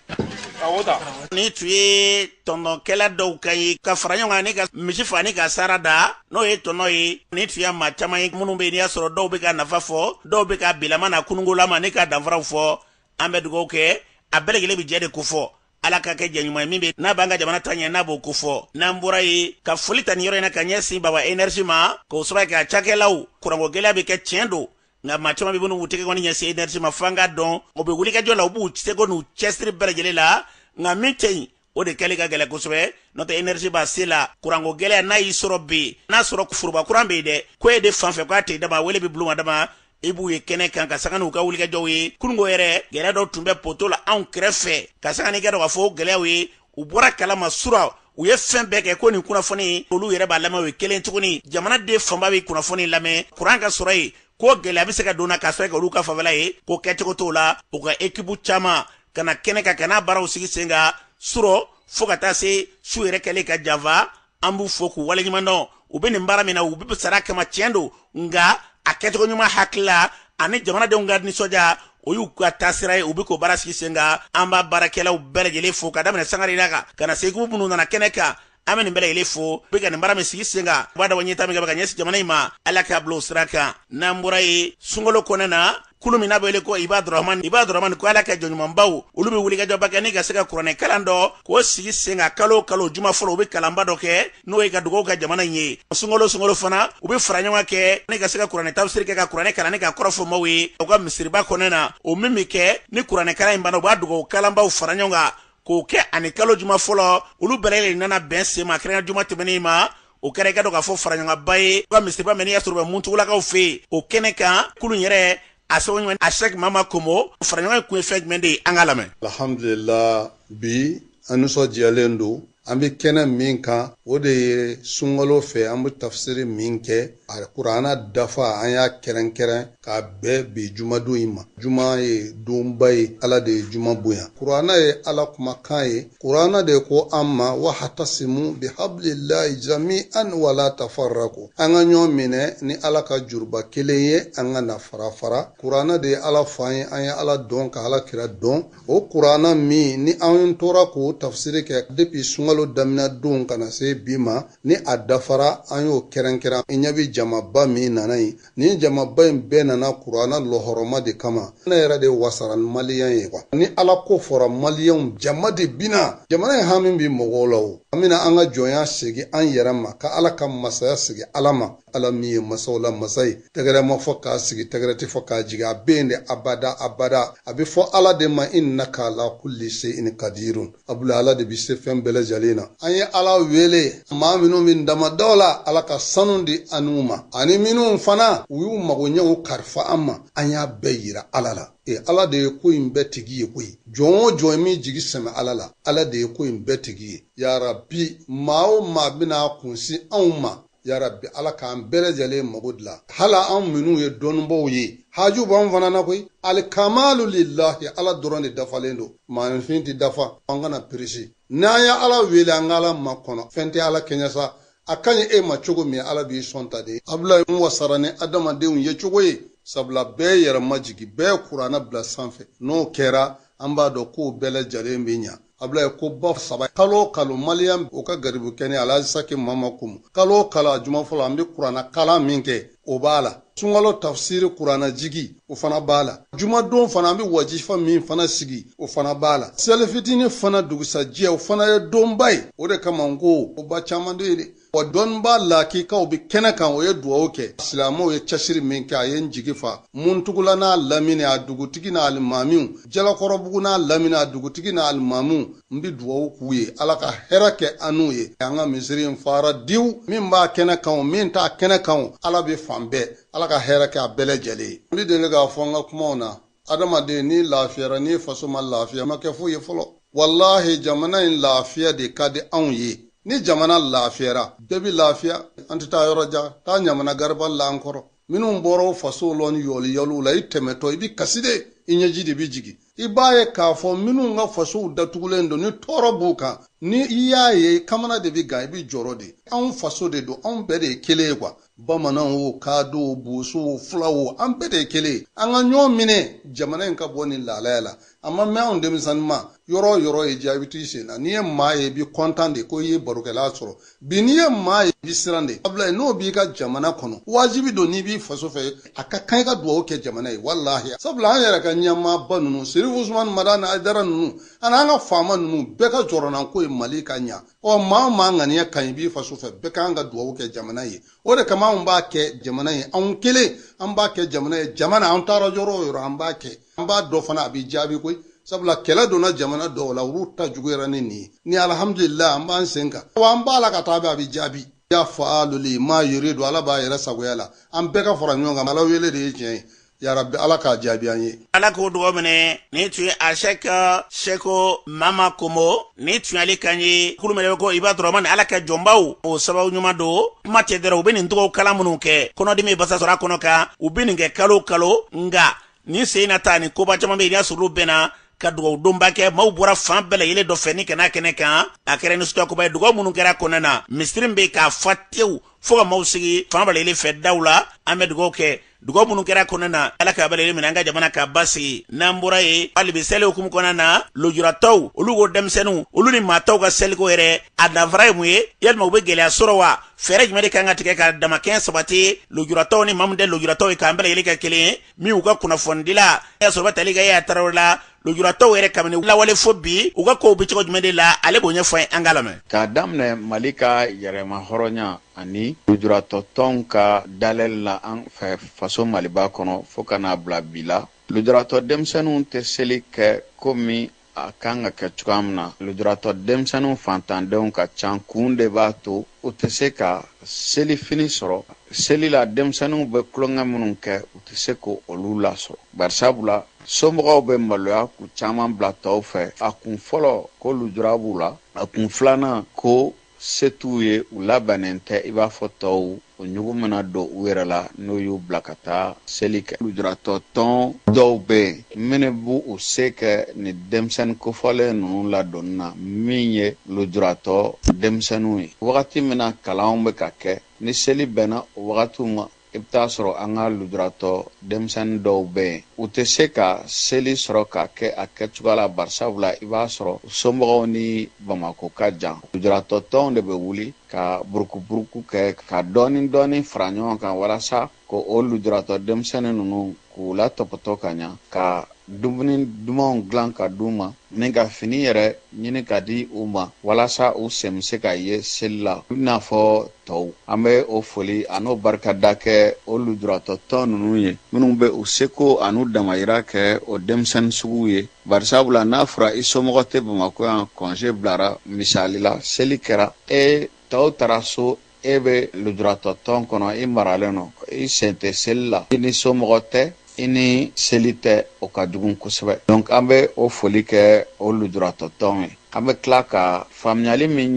ni tu ye tɔnɔkɛla dɔw ka ye ka fara ɲɔgɔn kan ni ka misi fa ni ka sara da n'o ye tɔnɔ ye ni tu ye maa caman ye minnu bɛ yen n'i y'a sɔrɔ dɔw bɛ ka nafa fɔ dɔw bɛ ka bilama na kunungolama ni ka danfaraw fɔ an bɛ dugawu kɛ a bɛɛ lajɛlen bɛ jɛ de ko fɔ ala ka kɛ jɛɲuman ye min bɛ n'a b'an ka jamana ta ɲɛ n'a b'o ko fɔ n'an bɔra ye ka foli ta nin yɔrɔ in na ka ɲɛsin baba énergie ma k'o sababu kɛ a cakɛlaw kuranko gɛlɛya bɛ kɛ tiɲɛ don nka maa caman bɛ minnu tɛgɛ kɔni ɲɛsin énergie ma f'an ka dɔn o bɛ wuli ka jɔ la u b'u seko n'u cɛsiri bɛɛ lajɛlen la nka min tɛ yen o de kɛli ka gɛlɛ kosɛbɛ n'o tɛ énergie b'a se la kuranko gɛlɛya n'a y'i sɔrɔ bi n'a sɔrɔ foroba kuran bɛ yen dɛ ko e de fan fɛ k'a tɛ dama wele bɛ bulon dama i b'u ye kɛnɛ kan ka sanga n'u ka wulikajɔw ye kununko yɛrɛ gɛlɛya dɔw tun bɛ poto la anw kɛrɛfɛ ka sanga ni kɛ dɔ k'a fɔ gɛlɛyaw ye u bɔra kalama sura u ye fɛn bɛɛ kɛ ko nin kunnafoni olu yɛrɛ b'a lamɛn o ye kelen tuguni jamanaden fanba bɛ kunnafoni lamɛn kuran ka sɔrɔ yen ko gɛlɛya bɛ se ka don na k'a sɔrɔ kɛ olu ka fanfɛla ye ko kɛcogo t'o la u ka ekipu caman ka na kɛnɛ kan ka n'a baaraw sigi sen kan sɔrɔ fo ka taa se su yɛrɛ kɛlen ka janfa an b'u fo k'u waleɲuman dɔn u bɛ nin baara min na u bɛ sara kama tiɲɛ don nka a kɛcogo ɲuman hakilila ani jamanadenw ka nisɔndiya o y'u ka taasira ye u bɛ k'o baara sigi sen kan an b'a baarakɛlaw bɛɛ lajɛlen fo ka daminɛ sangare la kan ka na se ekipu minnu nana kɛnɛ kan an bɛ nin bɛɛ lajɛlen fo bɛ ka nin baara min sigi sen kan u b'a dabɔ ɲɛtaa min kɛ ka ɲɛsin jamana in ma ala k'a bila o sira kan n'an bɔra ye sunkalo kɔnɔ na kulu min n'a bɛ wele ko ibadurahmani ko ala ka jɔnɲumanbaw olu bɛ wulikajɔba kɛ ni ka se ka kuranɛ kalan dɔ k'o sigi sen kan kalo juma fɔlɔ u bɛ kalanba dɔ kɛ n'o ye ka dugawu ka jamana in ye sunkalo fana u bɛ fara ɲɔgɔn kɛ ni ka se ka kuranɛ tafsiri kɛ ka kuranɛ kalan ni ka kɔrɔfɔ maaw ye u ka misiriba kɔnɔ na o min bɛ kɛ ni kuranɛ kalan in banna u b'a dugawu kalanbaw fara ɲɔgɔn kan k'o kɛ ani kalo juma fɔlɔ olu bɛɛ nana bɛn sen ma kɛrɛnkɛrɛn juma tɛmɛnen ma o kɛra ka dɔ ka fɔ faraɲɔgɔnba ye ka misiriba mɛnni ya sɔrɔ bɛ muntugulakaw fɛ yen o kɛnɛ kan kulun yɛrɛ a sɛbɛn ɲɔgɔn a Sheikh Mama Komo faraɲɔgɔn kun ye fɛn jumɛn de ye an ka lamɛn. Alhamdulillah bi an nisɔndiyalen don an bɛ kɛnɛ min kan o de ye sunkalo fɛ an bɛ tafsiri min kɛ a kuranna dafa an y'a kɛrɛnkɛrɛn k'a bɛɛ bi jumadon in ma. Juma ye donba ye Ala de ye juma bonya. Kuranna ye Ala kumakan ye. Kuranna de ko an ma wa hatasimu bihablillahi jami'an wala tafarraqu. An ka ɲɔgɔn minɛ ni Ala ka juruba kelen ye an ka na fara fara. Kuranna de ye Ala fɔ an ye Ala dɔn ka Ala kira dɔn. O kuranna min ni an tora k'o tafsiri kɛ depuis sunkalo daminɛ don kana se bi ma ni a dafara an y'o kɛrɛnkɛrɛn i ɲɛ bɛ jamaba min nana yen ni jamaba in bɛɛ nana kuranna lɔhɔrɔma de kama ne yɛrɛ de wasara maliyɛn ye quoi ni Ala ko fɔra maliyɛnw jama de bina jamana in hami bi mɔgɔw la o an bɛna an ka jɔnya segin an yɛrɛ ma ka Ala ka masaya segin Ala ma Ala min ye masaw la masa ye tɛgɛrɛ ma fɔ k'a sigi tɛgɛrɛ tɛ fɔ k'a jigin a bɛ yen de abada abada a bɛ fɔ Ala de ma innaka ala kulli shay'in qadirun abula Ala de bɛ se fɛn bɛɛ lajɛlen na an ye Ala wele maa minnu bɛ dama daw la Ala ka sanu di an'u ma ani minnu fana u y'u magoɲɛw kalifa an ma an y'a bɛɛ yira Ala la Ala de ye ko in bɛɛ tigi ye koyi jɔn o jɔn min jigi sɛmɛ Ala la Ala de ye ko in bɛɛ tigi ye ya Rabbi maa o maa bɛna kunsi anw ma ya Rabbi Ala k'an bɛɛ lajɛlen mago dilan hala an minnu ye dɔnnibaaw ye haju b'an fana na koyi alikamalu lillahi Ala dɔrɔn de dafalen don maanifin tɛ dafa an kana pirisi n'an ye Ala wele an ka Ala makɔnɔ fɛn tɛ Ala kɛɲɛ sa a ka ɲi e ma cogo min Ala b'i sɔn ta de Abdulayi n wasara ni adamadenw ye cogo ye sabula bɛɛ yɛrɛ majigi bɛɛ kuranna bila sanfɛ n'o kɛra an b'a dɔn k'o bɛɛ lajɛlen bɛ ɲa Abdulayi ko ba saba kalo kalo maliyɛn o ka garibu kɛnɛ Alhaji Saki Mama Komo kalo kalo a juma fɔlɔ an bɛ kuranna kalan min kɛ o b'a la sunkalo tafsiri kuranna jigi o fana b'a la jumadon fana an bɛ wajifa min fana sigi o fana b'a la seli fitinin fana dugusajɛ o fana ye donba ye o de kama n ko o ba caman de ye dɛ wa dɔnnibaa lakikaw bɛ kɛnɛ kan o ye duwawu kɛ silamɛw ye cɛsiri min kɛ a ye n jigi fa muntugula n'a lamini a dugutigi n'a alimamiw jalakɔrɔbugu n'a lamini a dugutigi n'a alimamiw n bɛ duwawu k'u ye Ala ka hɛrɛ kɛ an n'u ye an ka misiri in fara diw min b'a kɛnɛ kan o min t'a kɛnɛ kan o Ala bɛ fan bɛɛ Ala ka hɛrɛ kɛ a bɛɛ lajɛlen ye n bɛ deli k'a fɔ n ka kumaw na adamaden ni lafiyara ni faso ma lafiya ma kɛ foyi ye fɔlɔ wallahi jamana in lafiya de ka di anw ye ni jamana lafiyara bɛɛ bɛ lafiya an tɛ taa yɔrɔ jan taa ɲamana gariba la an kɔrɔ minnu bɔra faso lɔ ni yɔliyɔliw la i tɛmɛtɔ i bɛ kasi de i ɲɛji de bɛ jigin i b'a ye k'a fɔ minnu ka fasow datugulen don ni tɔɔrɔ b'u kan ni i y'a ye kamana de bɛ gan i bɛ jɔrɔ de anw faso de don anw bɛɛ de ye kelen ye quoi bamananw o kaadɔw bosow fulaw an bɛɛ de ye kelen ye an ka ɲɔgɔn minɛ jamana in ka bɔ nin lahalaya la a ma mɛn anw denmisɛnnin ma yɔrɔ o yɔrɔ ye diya i bɛ t'i sen na n'i ye maa ye i bɛ kɔntan de ko i ye barokɛla sɔrɔ bi n'i ye maa ye i bɛ siran de Abdulayi n'o b'i ka jamana kɔnɔ wajibi don n'i b'i faso fɛ a ka kan i ka duwawu kɛ jamana ye walahi sabula an yɛrɛ ka ɲɛmaaba ninnu Serifu Usumani Madani Ayidara ninnu ani an ka faama ninnu bɛɛ ka jɔrɔna ko ye Mali ka ɲa maa o maa ŋaniya ka ɲi i b'i faso fɛ bɛɛ kan ka duwawu kɛ jamana ye o de kama anw b'a kɛ jamana ye anw kelen an b'a kɛ jamana ye jamana an taara yɔrɔ o yɔrɔ an b'a kɛ an b'a dɔ fana a b'i jaabi koyi sabula kɛlɛ donna jamana dɔw la olu ta juguyara ni nin ye ni alhamdulillah an b'an sen kan wa an b'a la ka taa a bɛ jaabi ya fa'alu lima yuridu Ala b'a yɛrɛ sagoya la an bɛɛ ka fara ɲɔgɔn kan Ala wele de ye tiɲɛ ye ya Rabbi Ala k'a jaabi an ye Ala k'o dugawu minɛ ni tun ye a Sheikh Mama Komo ni tun y'ale kan ye kulu mɛlɛ ko i b'a dɔrɔn Ala ka jɔnbaw o sababu ɲuman don kuma tɛ dɛrɛ u bɛ nin tɔgɔ kalan minnu kɛ kɔnɔdimi basa sɔrɔ a kɔnɔ kan u bɛ nin kɛ kalo kalo nka ni sen na taa ni koba caman bɛ yen n'a sɔrɔ olu bɛnna ka dugawu donba kɛ maaw bɔra fan bɛɛ lajɛlen dɔ fɛ ni kɛnɛ kɛnɛ kan a kɛra ni sutakoba ye dugawu minnu kɛra kɔnɔna na misiri bɛ k'a fa tewu fo ka maaw sigi fan bɛɛ lajɛlen fɛ daw la an bɛ dugawu kɛ dugawu minnu kɛra kɔnɔna na Ala ka bɛɛ lajɛlen minɛ an ka jamana ka basigi n'an bɔra ye hali bi seli hukumu kɔnɔna na lujuratɔw olu ko denmisɛnninw olu ni maataw ka seliko yɛrɛ a danfara ye mun ye yalima u bɛ gɛlɛya sɔrɔ wa fɛɛrɛ jumɛn de kan ka tigɛ ka damakɛn sabati lujuratɔw ni maa min tɛ lujuratɔw ye k'an bɛɛ lajɛlen kɛ kelen ye min u ka kunnafonidila y'a sɔrɔ tali kɛ y'a taara o la lujuratɔw yɛrɛ kabini lawale fo bi u ka kow bɛ cogo jumɛn de la ale b'o ɲɛfɔ an ka lamɛn k'a daminɛ Mali ka yɛrɛma hɔrɔnya ani lujuratɔtɔnw ka dalɛli la an fɛ faso Maliba kɔnɔ fo ka n'a bila bi la lujuratɔ denmisɛnninw tɛ seli kɛ komi a kan ka kɛ cogoya min na lujuratɔ denmisɛnninw fantandenw ka can kun de b'a to u tɛ se ka seli fini sɔrɔ seli la denmisɛnninw bɛ kulonkɛ minnu kɛ u tɛ se ko olu lasɔrɔ barisabula somɔgɔw bɛ maloya k'u caman bila tɔw fɛ a kun fɔlɔ ko lujura b'u la a kun filanan ko se t'u ye u labɛnnen tɛ i b'a fɔ tɔw o ɲugu mana don u yɛrɛ la n'o y'u bila ka taa seli kɛ lujuratɔ tɔn dɔw bɛ yen minnu b'u u se kɛ ni denmisɛnnin kofɔlen ninnu ladonni na min ye lujuratɔ denmisɛnninw ye wagati min na kalanw bɛ ka kɛ ni seli bɛnna o wagatiw ma i bɛ taa sɔrɔ an ka lujuratɔ denmisɛnnin dɔw bɛ yen u tɛ se ka seli sɔrɔ k'a kɛ a kɛcogoya la barisabula i b'a sɔrɔ somɔgɔw ni Bamako ka jan lujuratɔ tɔnw de bɛ wuli ka burukuburuku kɛ ka dɔɔni fara ɲɔgɔn kan walasa ko o lujuratɔ denmisɛnnin ninnu k'u latɔpɔtɔ ka ɲa ka dumuni dumanw dilan ka d'u ma ni ka fini yɛrɛ ɲini ka di u ma walasa u sen bɛ se ka ye seli la i n'a fɔ tɔw an bɛ o foli a n'o barikada kɛ o lujuratɔ tɔn ninnu ye minnu bɛ u seko a n'u damayira kɛ o denmisɛnnin suguw ye barisabula n'a fɔra i somɔgɔ tɛ Bamako yan kɔnse bilara misali la seli kɛra tɔw taara so e bɛ lujuratɔ tɔn kɔnɔ i maralen no i sen tɛ seli la i ni somɔgɔ tɛ i ni seli tɛ o ka jugu kosɛbɛ donc an bɛ o foli kɛ o lujuratɔ tɔn ye an bɛ tila ka faamuyali min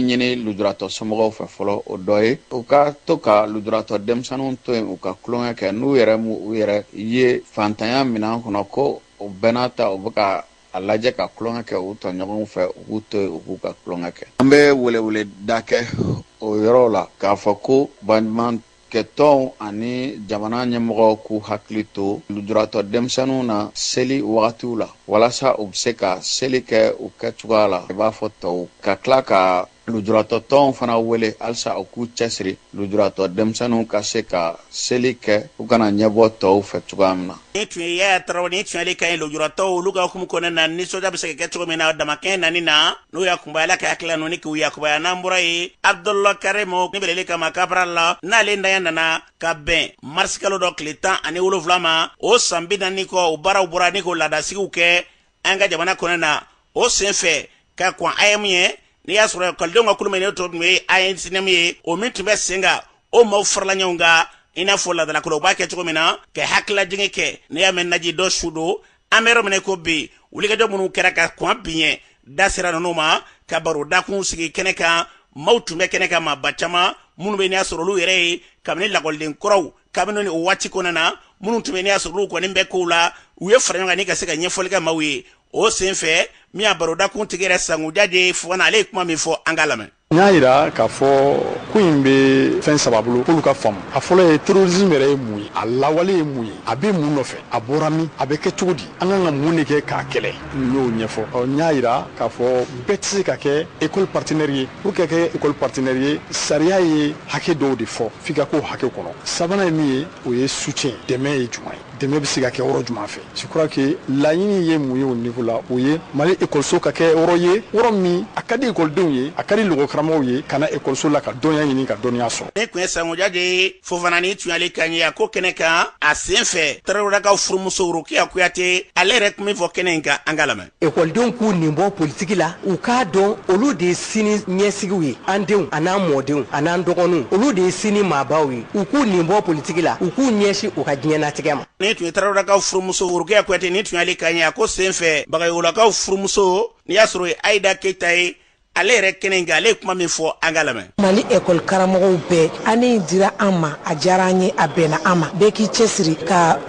ɲini lujuratɔ somɔgɔw fɛ fɔlɔ o dɔ ye u ka to ka lujuratɔ denmisɛnninw to yen u ka tulonkɛ kɛ n'u yɛrɛ m'u yɛrɛ ye fantanya minɛn kɔnɔ ko o bɛɛ n'a ta u bɛ ka a lajɛ ka tulonkɛ kɛ u tɔɲɔgɔnw fɛ u k'u to yen u k'u ka tulonkɛ kɛ an bɛ welewele da kɛ o yɔrɔ la k'a fɔ ko baɲumankɛtɔnw ani jamana ɲɛmɔgɔw k'u hakili to lujuratɔ denmisɛnninw na seli wagatiw la walasa u bɛ se ka seli kɛ u kɛcogoya la i b'a fɔ tɔw ka tila ka lujuratɔ tɔnw fana wele halisa u k'u cɛsiri lujuratɔ denmisɛnninw ka se ka seli kɛ u kana ɲɛbɔ tɔw fɛ cogoya min na ni tun ye Yaya Tarawele ni tun ye ale ka ɲi lujuratɔw olu ka hukumu kɔnɔna na nisɔndiya bɛ se ka kɛ cogo min na damakɛɲɛ nani na n'o yakubaya Ala ka hakilila ninnu ni k'u yakubaya n'an bɔra ye Abdulahi Karemo ni beleli kama kabara la n'ale ntanya nana ka bɛn marisi kalo dɔ tile 17 ma o san 40 kɔ o baaraw bɔra ni k'o laadasigiw kɛ an ka jamana kɔnɔna na o sen fɛ ka kɔn a ye mun ye n'i y'a sɔrɔ ekɔlidenw ka kulo min tun ye ANSNM ye o min tun bɛ sen kan o maaw farala ɲɔgɔn kan i n'a fɔ ladalakolo u b'a kɛ cogo min na ka hakililajigin kɛ n'i y'a mɛn naji dɔ su don an bɛ yɔrɔ min ko bi wulikajɔ minnu kɛra ka kɔn biɲɛ da sera ninnu ma ka baro dakun sigi kɛnɛ kan maaw tun bɛ kɛnɛ kan maaba caman minnu bɛ n'i y'a sɔrɔ olu yɛrɛ ye kabini lakɔliden kɔrɔw kabini ni o waati kɔnɔna na minnu tun bɛ n'i y'a sɔrɔ olu kɔni bɛ kow la u ye fara ɲɔgɔn kan ni ka se ka ɲɛfɔli kɛ maaw ye o sen fɛ min y'a barodakun tigi yɛrɛ sankuja de fo kana ale ye kuma min fɔ an k'a lamɛn. N y'a yira k'a fɔ ko in bɛ fɛn saba bolo k'olu ka faamu a fɔlɔ ye terrorisme yɛrɛ ye mun ye a lawale ye mun ye a bɛ mun nɔfɛ a bɔra min a bɛ kɛ cogo di an kan ka mun de kɛ k'a kɛlɛ n y'o ɲɛfɔ n y'a yira k'a fɔ bɛɛ tɛ se ka kɛ école partenaire ye pour que kɛ école partenaire ye sariya ye hakɛ dɔw de fɔ f'i ka k'o hakɛ kɔnɔ sabanan ye min ye o ye soutien dɛmɛ ye jumɛn ye dɛmɛ bɛ se ka kɛ yɔrɔ jumɛn fɛ je crois que laɲini ye mun ye o niveau la o ye Mali école ka kɛ yɔrɔ ye yɔrɔ min a ka di écoledenw ye a ka di lɔgɔkaramɔgɔw ye ka na école la ka dɔnniya ɲini ka dɔnniya sɔrɔ. Ne tun ye sankuja de ye Fofana ni tun y'ale kan ye a ko kɛnɛ kan a sen fɛ Tarawelelakaw furumuso Rokiya Kuyate ale yɛrɛ tun bɛ fɔ kɛnɛ in kan an ka lamɛn. Écoledenw k'u nin bɔ politiki la u k'a dɔn olu de ye sini ɲɛsigiw ye an denw a n'an mɔdenw a n'an dɔgɔninw olu de ye sini maabaw ye u k'u nin bɔ politiki la u k'u ɲɛsin u ka diɲɛnatigɛ ma. Ne tun ye Tarawelelakaw furumuso Rokiya Kuyate ni tun y'ale kan ye a ko sen fɛ Bagayolakaw furumuso n'i y'a sɔrɔ ye Ayida Keyita ye ale yɛrɛ kɛnɛ in kan ale ye kuma min fɔ an ka lamɛn. Mali école karamɔgɔw bɛɛ ani dira an ma a diyara an ye a bɛnna an ma bɛɛ k'i cɛsiri ka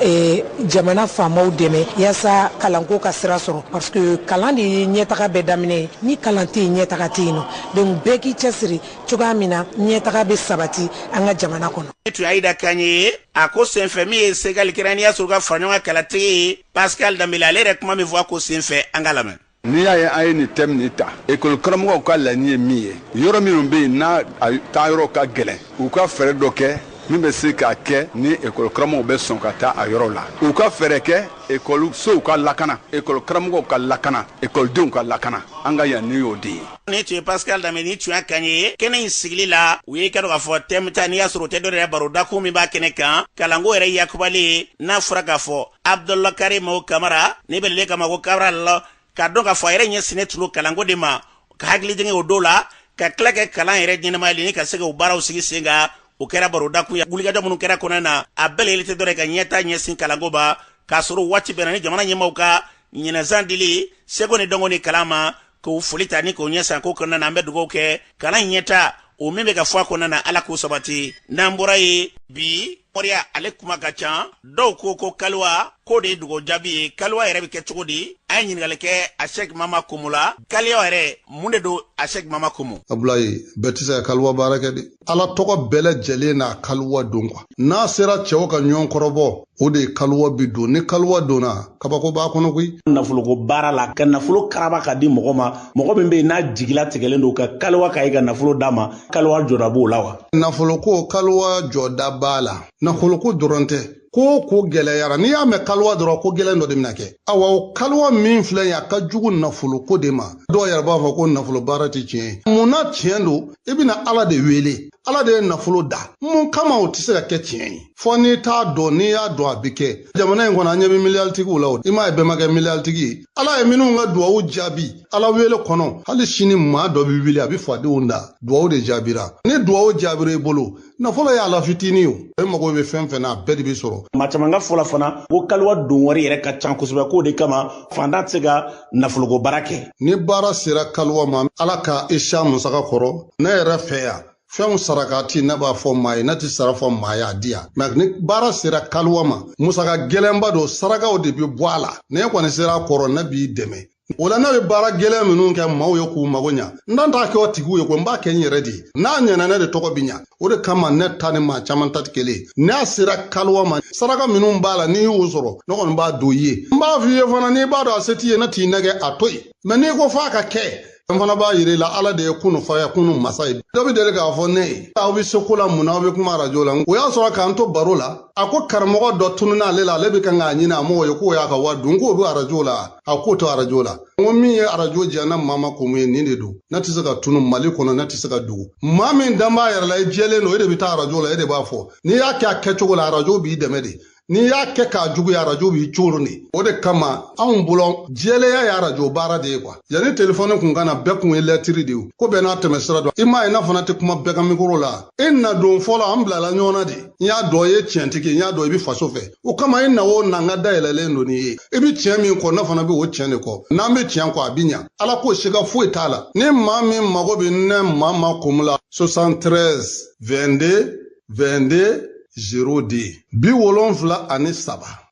jamana faamaw dɛmɛ yaasa kalanko ka sira sɔrɔ parce que kalan de ye ɲɛtaga bɛɛ daminɛ ye ni kalan tɛ yen ɲɛtaga tɛ yen nɔ donc bɛɛ k'i cɛsiri cogoya min na ɲɛtaga bɛ sabati an ka jamana kɔnɔ. Ne tun ye Ayida Kane ye a ko senfɛ min ye Segali kɛra n'i y'a sɔrɔ ka fara ɲɔgɔn kan kalatigi ye Pascal Dambele ale yɛrɛ kuma min fɔ a ko senfɛ an ka lamɛn. N'i y'a ye an ye nin thème nin ta école karamɔgɔw ka laɲini ye min ye yɔrɔ minnu bɛ yen n'a taayɔrɔ ka gɛlɛn u ka fɛɛrɛ dɔ kɛ min bɛ se k'a kɛ ni école karamɔgɔw bɛ sɔn ka taa a yɔrɔ la u ka fɛɛrɛ kɛ école sow ka lakana école karamɔgɔw ka lakana école denw ka lakana an ka yan ni y'o de ye. Ni tu ye Pascal Dame ni tu y'a kan ye kɛnɛ in sigili la u ye kɛ k'a fɔ thème ta n'i y'a sɔrɔ o tɛ dɔ yɛrɛ baroda ko min b'a kɛnɛ kan kalanko yɛrɛ yakubali n'a fɔra k'a fɔ Abdullah Karim Kamara ne bɛ le kama ko Kamara la ka dɔn k'a fɔ a yɛrɛ ɲɛsinnen tulo kalanko de ma ka hakili jigin o don la ka tila kɛ kalan yɛrɛ ɲɛnɛmayali ni ka se k'o baaraw sigi sen kan o kɛra baroda kun ya wulikajɔ minnu kɛra kɔnɔ na a bɛɛ lajɛlen tɛ dɔ ka ɲɛta ɲɛsin kalanko ba k'a sɔrɔ waati bɛnna ni jamana ɲɛmaaw ka ɲinɛzan dili seko ni dɔnko ni kalan ma k'o foli ta ni k'o ɲɛsan ko kɔnɔna na an bɛ dugawu kɛ kalan ɲɛta o min bɛ ka fɔ a kɔnɔna na ala k'o sabati n'an bɔra ye bi mɔriya ale kuma ka ca dɔw ko kaliwa ko de ye dugawu jaabi ye kaliwa yɛrɛ bɛ kɛ cogo di a ye ɲininkali kɛ a Sheikh Mama Kumu la kaliwa yɛrɛ mun de don a Sheikh Mama Kumu. Abulayi bɛɛ tɛ se ka kaliwa baara kɛ de ala tɔgɔ bɛɛ lajɛlen n'a kaliwa don n'a sera cɛw ka ɲɔgɔn kɔrɔbɔ o de kaliwa bi don ni kaliwa donna kabako b'a kɔnɔ koyi. Nafoloko baara la ka nafolo karaba ka di mɔgɔ ma mɔgɔ min bɛ yen n'a jigila tigɛlen don ka kaliwa ka i ka nafolo d'a ma kaliwa jɔda b'o la wa. Nafoloko kaliwa jɔda b'a la nafoloko dɔrɔn tɛ ko gɛlɛyara n'i y'a mɛn kaliwa dɔrɔn ko gɛlɛn dɔ de bɛna kɛ awa o kaliwa min filɛ ye a ka jugu nafoloko de ma dɔw yɛrɛ b'a fɔ ko nafolo baara tɛ tiɲɛ ye munna tiɲɛ don i bɛna ala de wele ala de ye nafolo da mun kama o tɛ se ka kɛ tiɲɛ ye fɔ n'i t'a dɔn n'i y'a dɔn a bɛ kɛ jamana in kɔnɔ an ɲɛ bɛ miliyaritigiw la o i m'a ye bɛɛ ma kɛ miliyartigi ye ala ye minnu ka duwawu jaabi ala wele kɔnɔ hali sini maa dɔ bɛ wili a bɛ fadenw da duwawu de jaabira ni duwawu jaabira i bolo nafolo ye ala fitinin o e mago bɛ fɛn fɛn na a bɛɛ de bɛ sɔrɔ. maa caman ka fɔla fana ko kaliwa don wari yɛrɛ ka ca kosɛbɛ k'o de kama fantan tɛ se ka nafoloko baara kɛ. ni baara sera kaliwa ma ala ka isa musaka kɔrɔ ne yɛrɛ fɛ yan fɛnw sarakati ne b'a fɔ maa ye ne tɛ sara fɔ maa ye a di yan mɛ ni baara sera kaliwa ma musaka gɛlɛnba don sarakaw de bɛ bɔ a la ne kɔni sera a kɔrɔ ne b'i dɛmɛ. O la ne bɛ baara gɛlɛn minnu kɛ maaw ye k'u mago ɲa n dan t'a kɛ o tigiw ye ko n b'a kɛ n yɛrɛ de ye n'a ɲɛna ne de tɔgɔ bɛ ɲa o de kama ne ta ni maa caman ta tɛ kelen ye n'a sera kaliwa ma saraka minnu b'a la n'i y'o sɔrɔ ne kɔni b'a don i ye n b'a f'i ye fana n'i b'a dɔn a se t'i ye ne t'i nɛgɛ a to yen mɛ n'i ko f'a ka kɛ n fana b'a yira i la ala de ye kunu fa ye kunu masa ye dɔ bɛ deli k'a fɔ ne ye aw bɛ se ko la mun na aw bɛ kuma arajo la o y'a sɔrɔ k'an to baro la a ko karamɔgɔ dɔ tununa ale la ale bɛ kan k'a ɲini a mɔgɔ ye k'o y'a ka wari dun k'o bɛ arajo la a k'o to arajo la n ko min ye arajo diya ne maa ma Kumu ye nin de don ne tɛ se ka tunu mali kɔnɔ ne tɛ se ka dogo maa min dan b'a yɛrɛ la i jɛlen don e de bɛ taa arajo la e de b'a fɔ n'i y'a kɛ a kɛcogo la arajo b'i dɛmɛ de n'i y'a kɛ k'a juguya arajo b'i coron de o de kama anw bolo jɛlenya ye arajo baara de ye kuwa yanni telefɔni kun ka na bɛɛ kun ye lɛtiri de ye ko bɛɛ n'a tɛmɛ sira dɔn i m'a ye n'a fana tɛ kuma bɛɛ ka mikoro la e na don fɔlɔ an bilala ɲɔgɔn na de n y'a dɔn i ye tiɲɛtigi ye n y'a dɔn i bɛ faso fɛ o kama i na o na n ka dayɛlɛlen don nin ye i bɛ tiɲɛ min kɔ ne fana bɛ o tiɲɛ de kɔ n'an bɛ tiɲɛ kɔ a bɛ ɲa ala k'o siga foyi t'a la ni maa min mago bɛ ne maa ma Kumu la 73 22 22 0D 77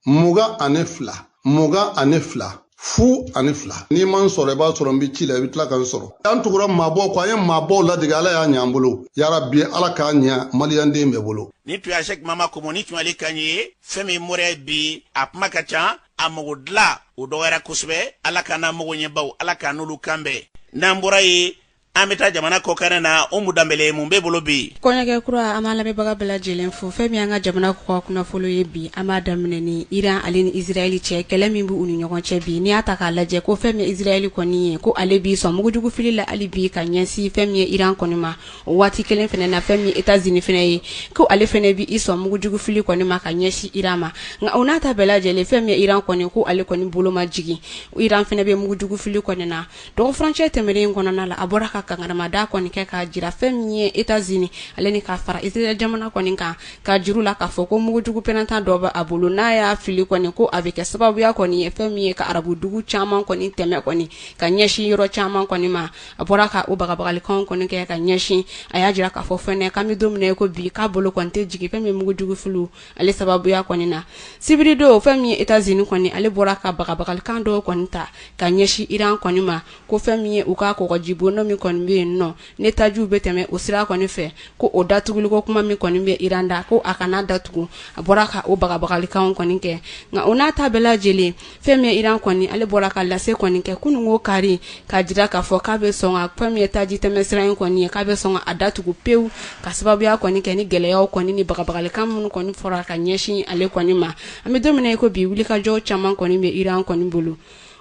22 22 02 n'i ma n sɔrɔ i b'a sɔrɔ n bɛ ci la i bɛ tila ka n sɔrɔ an tugura maabɔw kɔ an ye maabɔw ladege ala y'a ɲɛ an bolo yarabi ala k'a ɲɛ maliyɛnden bɛɛ bolo. ni tun y'a Sheikh Mama Kumu ni tun ale kan ye fɛn min mɔrɛ bi a kuma ka ca a mago dilan o dɔgɔyara kosɛbɛ ala k'an n'a mago ɲɛbaw ala k'an n'olu kan bɛn n'an bɔra ye an bɛ taa jamana kɔkɛnɛ na Umu Danbele mun bɛ bolo bi. Kɔɲɔkɛ kura an b'a lamɛnbaga bɛɛ lajɛlen fo fɛn min an ka jamana kɔ kunnafolo ye bi an b'a daminɛ ni Iran ale ni Israɛli cɛ kɛlɛ min b'u ni ɲɔgɔn cɛ bi n'i y'a ta k'a lajɛ ko fɛn min Israɛli kɔni ye ko ale b'i sɔn mugujugu fili la hali bi ka ɲɛsin fɛn min ye Iran kɔni ma o waati kelen fɛnɛ na fɛn min États-Unis fɛnɛ ye ko ale fɛnɛ bi i sɔn mugujugu fili kɔni ma ka ɲɛsin Iran ma nka o n'a ta bɛɛ lajɛlen fɛn min ye Iran kɔni ko ale kɔni bolo ma jigin Iran fɛnɛ bɛ mugujugu fili kɔni na donc frontière tɛmɛnen kɔnɔna la a bɔra ka kangaramada kɔni kɛ ka jira fɛn min ye États-Unis ale ni ka fara Israël jamana kɔni kan ka jiru la k'a fɔ ko mugujugu pɛnɛntan dɔ bɛ a bolo n'a y'a fili kɔni ko a bɛ kɛ sababuya kɔni ye fɛn min ye ka arabu dugu caman kɔni tɛmɛ kɔni ka ɲɛsin yɔrɔ caman kɔni ma a bɔra ka o bagabagalikan kɔni kɛ ka ɲɛsin a y'a jira k'a fɔ fɛnɛ k'an bɛ don min na ko bi k'a bolo kɔni tɛ jigin fɛn min ye mugujugu fili ale sababuya kɔni na sibiri don fɛn min ye États-Unis kɔni ale bɔra ka bagabagalikan dɔ kɔni ta ka ɲɛsin Iran kɔni ma ko fɛn min ye u ka kɔgɔjibo n'o min kɔni kɔni be yen nɔ ne tajuw be tɛmɛ o sira kɔni fɛ ko o datuguliko kuma min kɔni be Iran da ko a kana datugu a bɔra ka o bagabagalikanw kɔni kɛ nka o n'a ta bɛɛ lajɛlen fɛn min Iran kɔni ale bɔra ka lase kɔni kɛ kunungo kari ka jira k'a fɔ k'a be sɔn ka fɛn min ye taji tɛmɛ sira in kɔni ye k'a be sɔn a datugu pewu ka sababuya kɔni kɛ ni gɛlɛyaw kɔni ni bagabagalikan minnu kɔni fɔra ka ɲɛsin ale kɔni ma an be don min na ko bi wulikajɔw caman kɔni be Iran kɔni bolo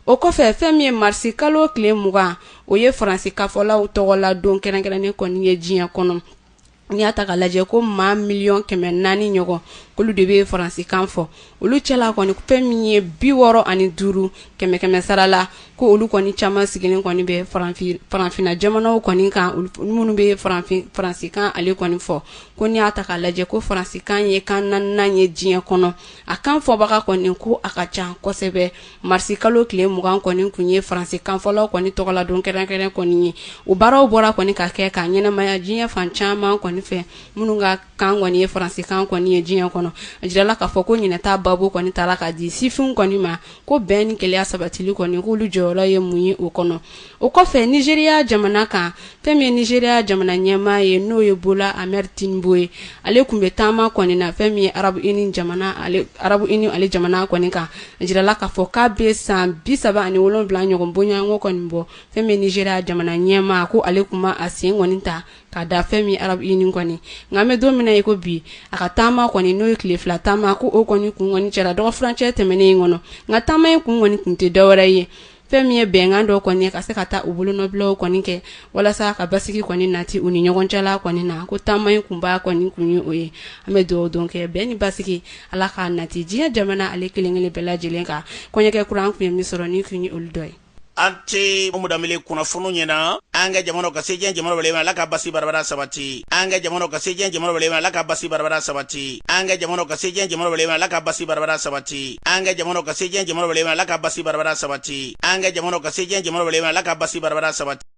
o kɔfɛ fɛn min ye marisi kalo tile 20 o ye faransi kafɔlaw tɔgɔ la don kɛrɛnkɛrɛnnen kɔni ye diɲɛ kɔnɔ n'i y'a ta ka lajɛ ko maa 400,000 ɲɔgɔn k'olu de be faransikan fɔ olu cɛla kɔni fɛn min ye 65 kɛmɛ sara la ko olu kɔni caman sigilen kɔni bɛ faranfina jamanaw kɔni kan minnu bɛ faransikan ale kɔni fɔ ko n'i y'a ta ka lajɛ ko faransikan ye kan 4 ye diɲɛ kɔnɔ a kan fɔbaga kɔni ko a ka ca kosɛbɛ marisi kalo tile 20 kɔni kun ye faransikan fɔlaw kɔni tɔgɔla don kɛrɛnkɛrɛn kɔni ye o baaraw bɔra kɔni ka kɛ ka ɲɛnamaya diɲɛ fan caman kɔni fɛ minnu ka kan kɔni ye faransikan kɔni ye diɲɛ kɔnɔ a jirala k'a fɔ ko ɲinɛta babu kɔni taara ka di sifinw kɔni ma ko bɛn ni kɛlɛya sabatili kɔni k'olu jɔyɔrɔ ye mun ye o kɔnɔ o kɔfɛ Nigeria jamana kan fɛn min ye Nigeria jamana ɲɛmaa ye n'o ye Bola Ahmed Tinubu ye ale kun bɛ taama kɔni na fɛn min ye Arabu Uni ale jamana kɔni kan a jirala k'a fɔ k'a bɛ san 37 ɲɔgɔn bonyanko kɔni bɔ fɛn min ye Nigeria jamana ɲɛmaa ko ale kuma a sen kɔni ta ka da fɛn min Arabu Uni kɔni nka an bɛ don min na ko bi a ka taama kɔni n'o ye tile 2 taama ko o kɔni kun kɔni cɛla dɔgɔ furancɛ tɛmɛnen in kɔnɔ nka taama in kun kɔni kun tɛ dɔwɛrɛ ye fɛn min ye bɛnkan dɔ kɔni ka se ka taa u bolonɔbilaw kɔni kɛ walasa ka basigi kɔni nati u ni ɲɔgɔn cɛla kɔni na ko taama in kun b'a kɔni kun ye o ye an bɛ dugawu don kɛ bɛn ni basigi ala k'a nati diɲɛ jamana ale kelen-kelen bɛɛ lajɛlen kan kɔɲɛkɛ kuran kun ye min sɔrɔ ni kun ye olu dɔ ye ante mudamile kunnafonu ɲɛna an ka jamana ka se diɲɛ jamana bɛɛ ala ka basi barabara sabati an ka jamana ka se diɲɛ jamana bɛɛ ala ka basi barabara sabati an ka jamana ka se diɲɛ jamana bɛɛ ala ka basi barabara sabati an ka jamana ka se diɲɛ jamana bɛɛ ala ka basi barabara sabati an ka jamana ka se diɲɛ jamana bɛɛ ala ka basi barabara sabati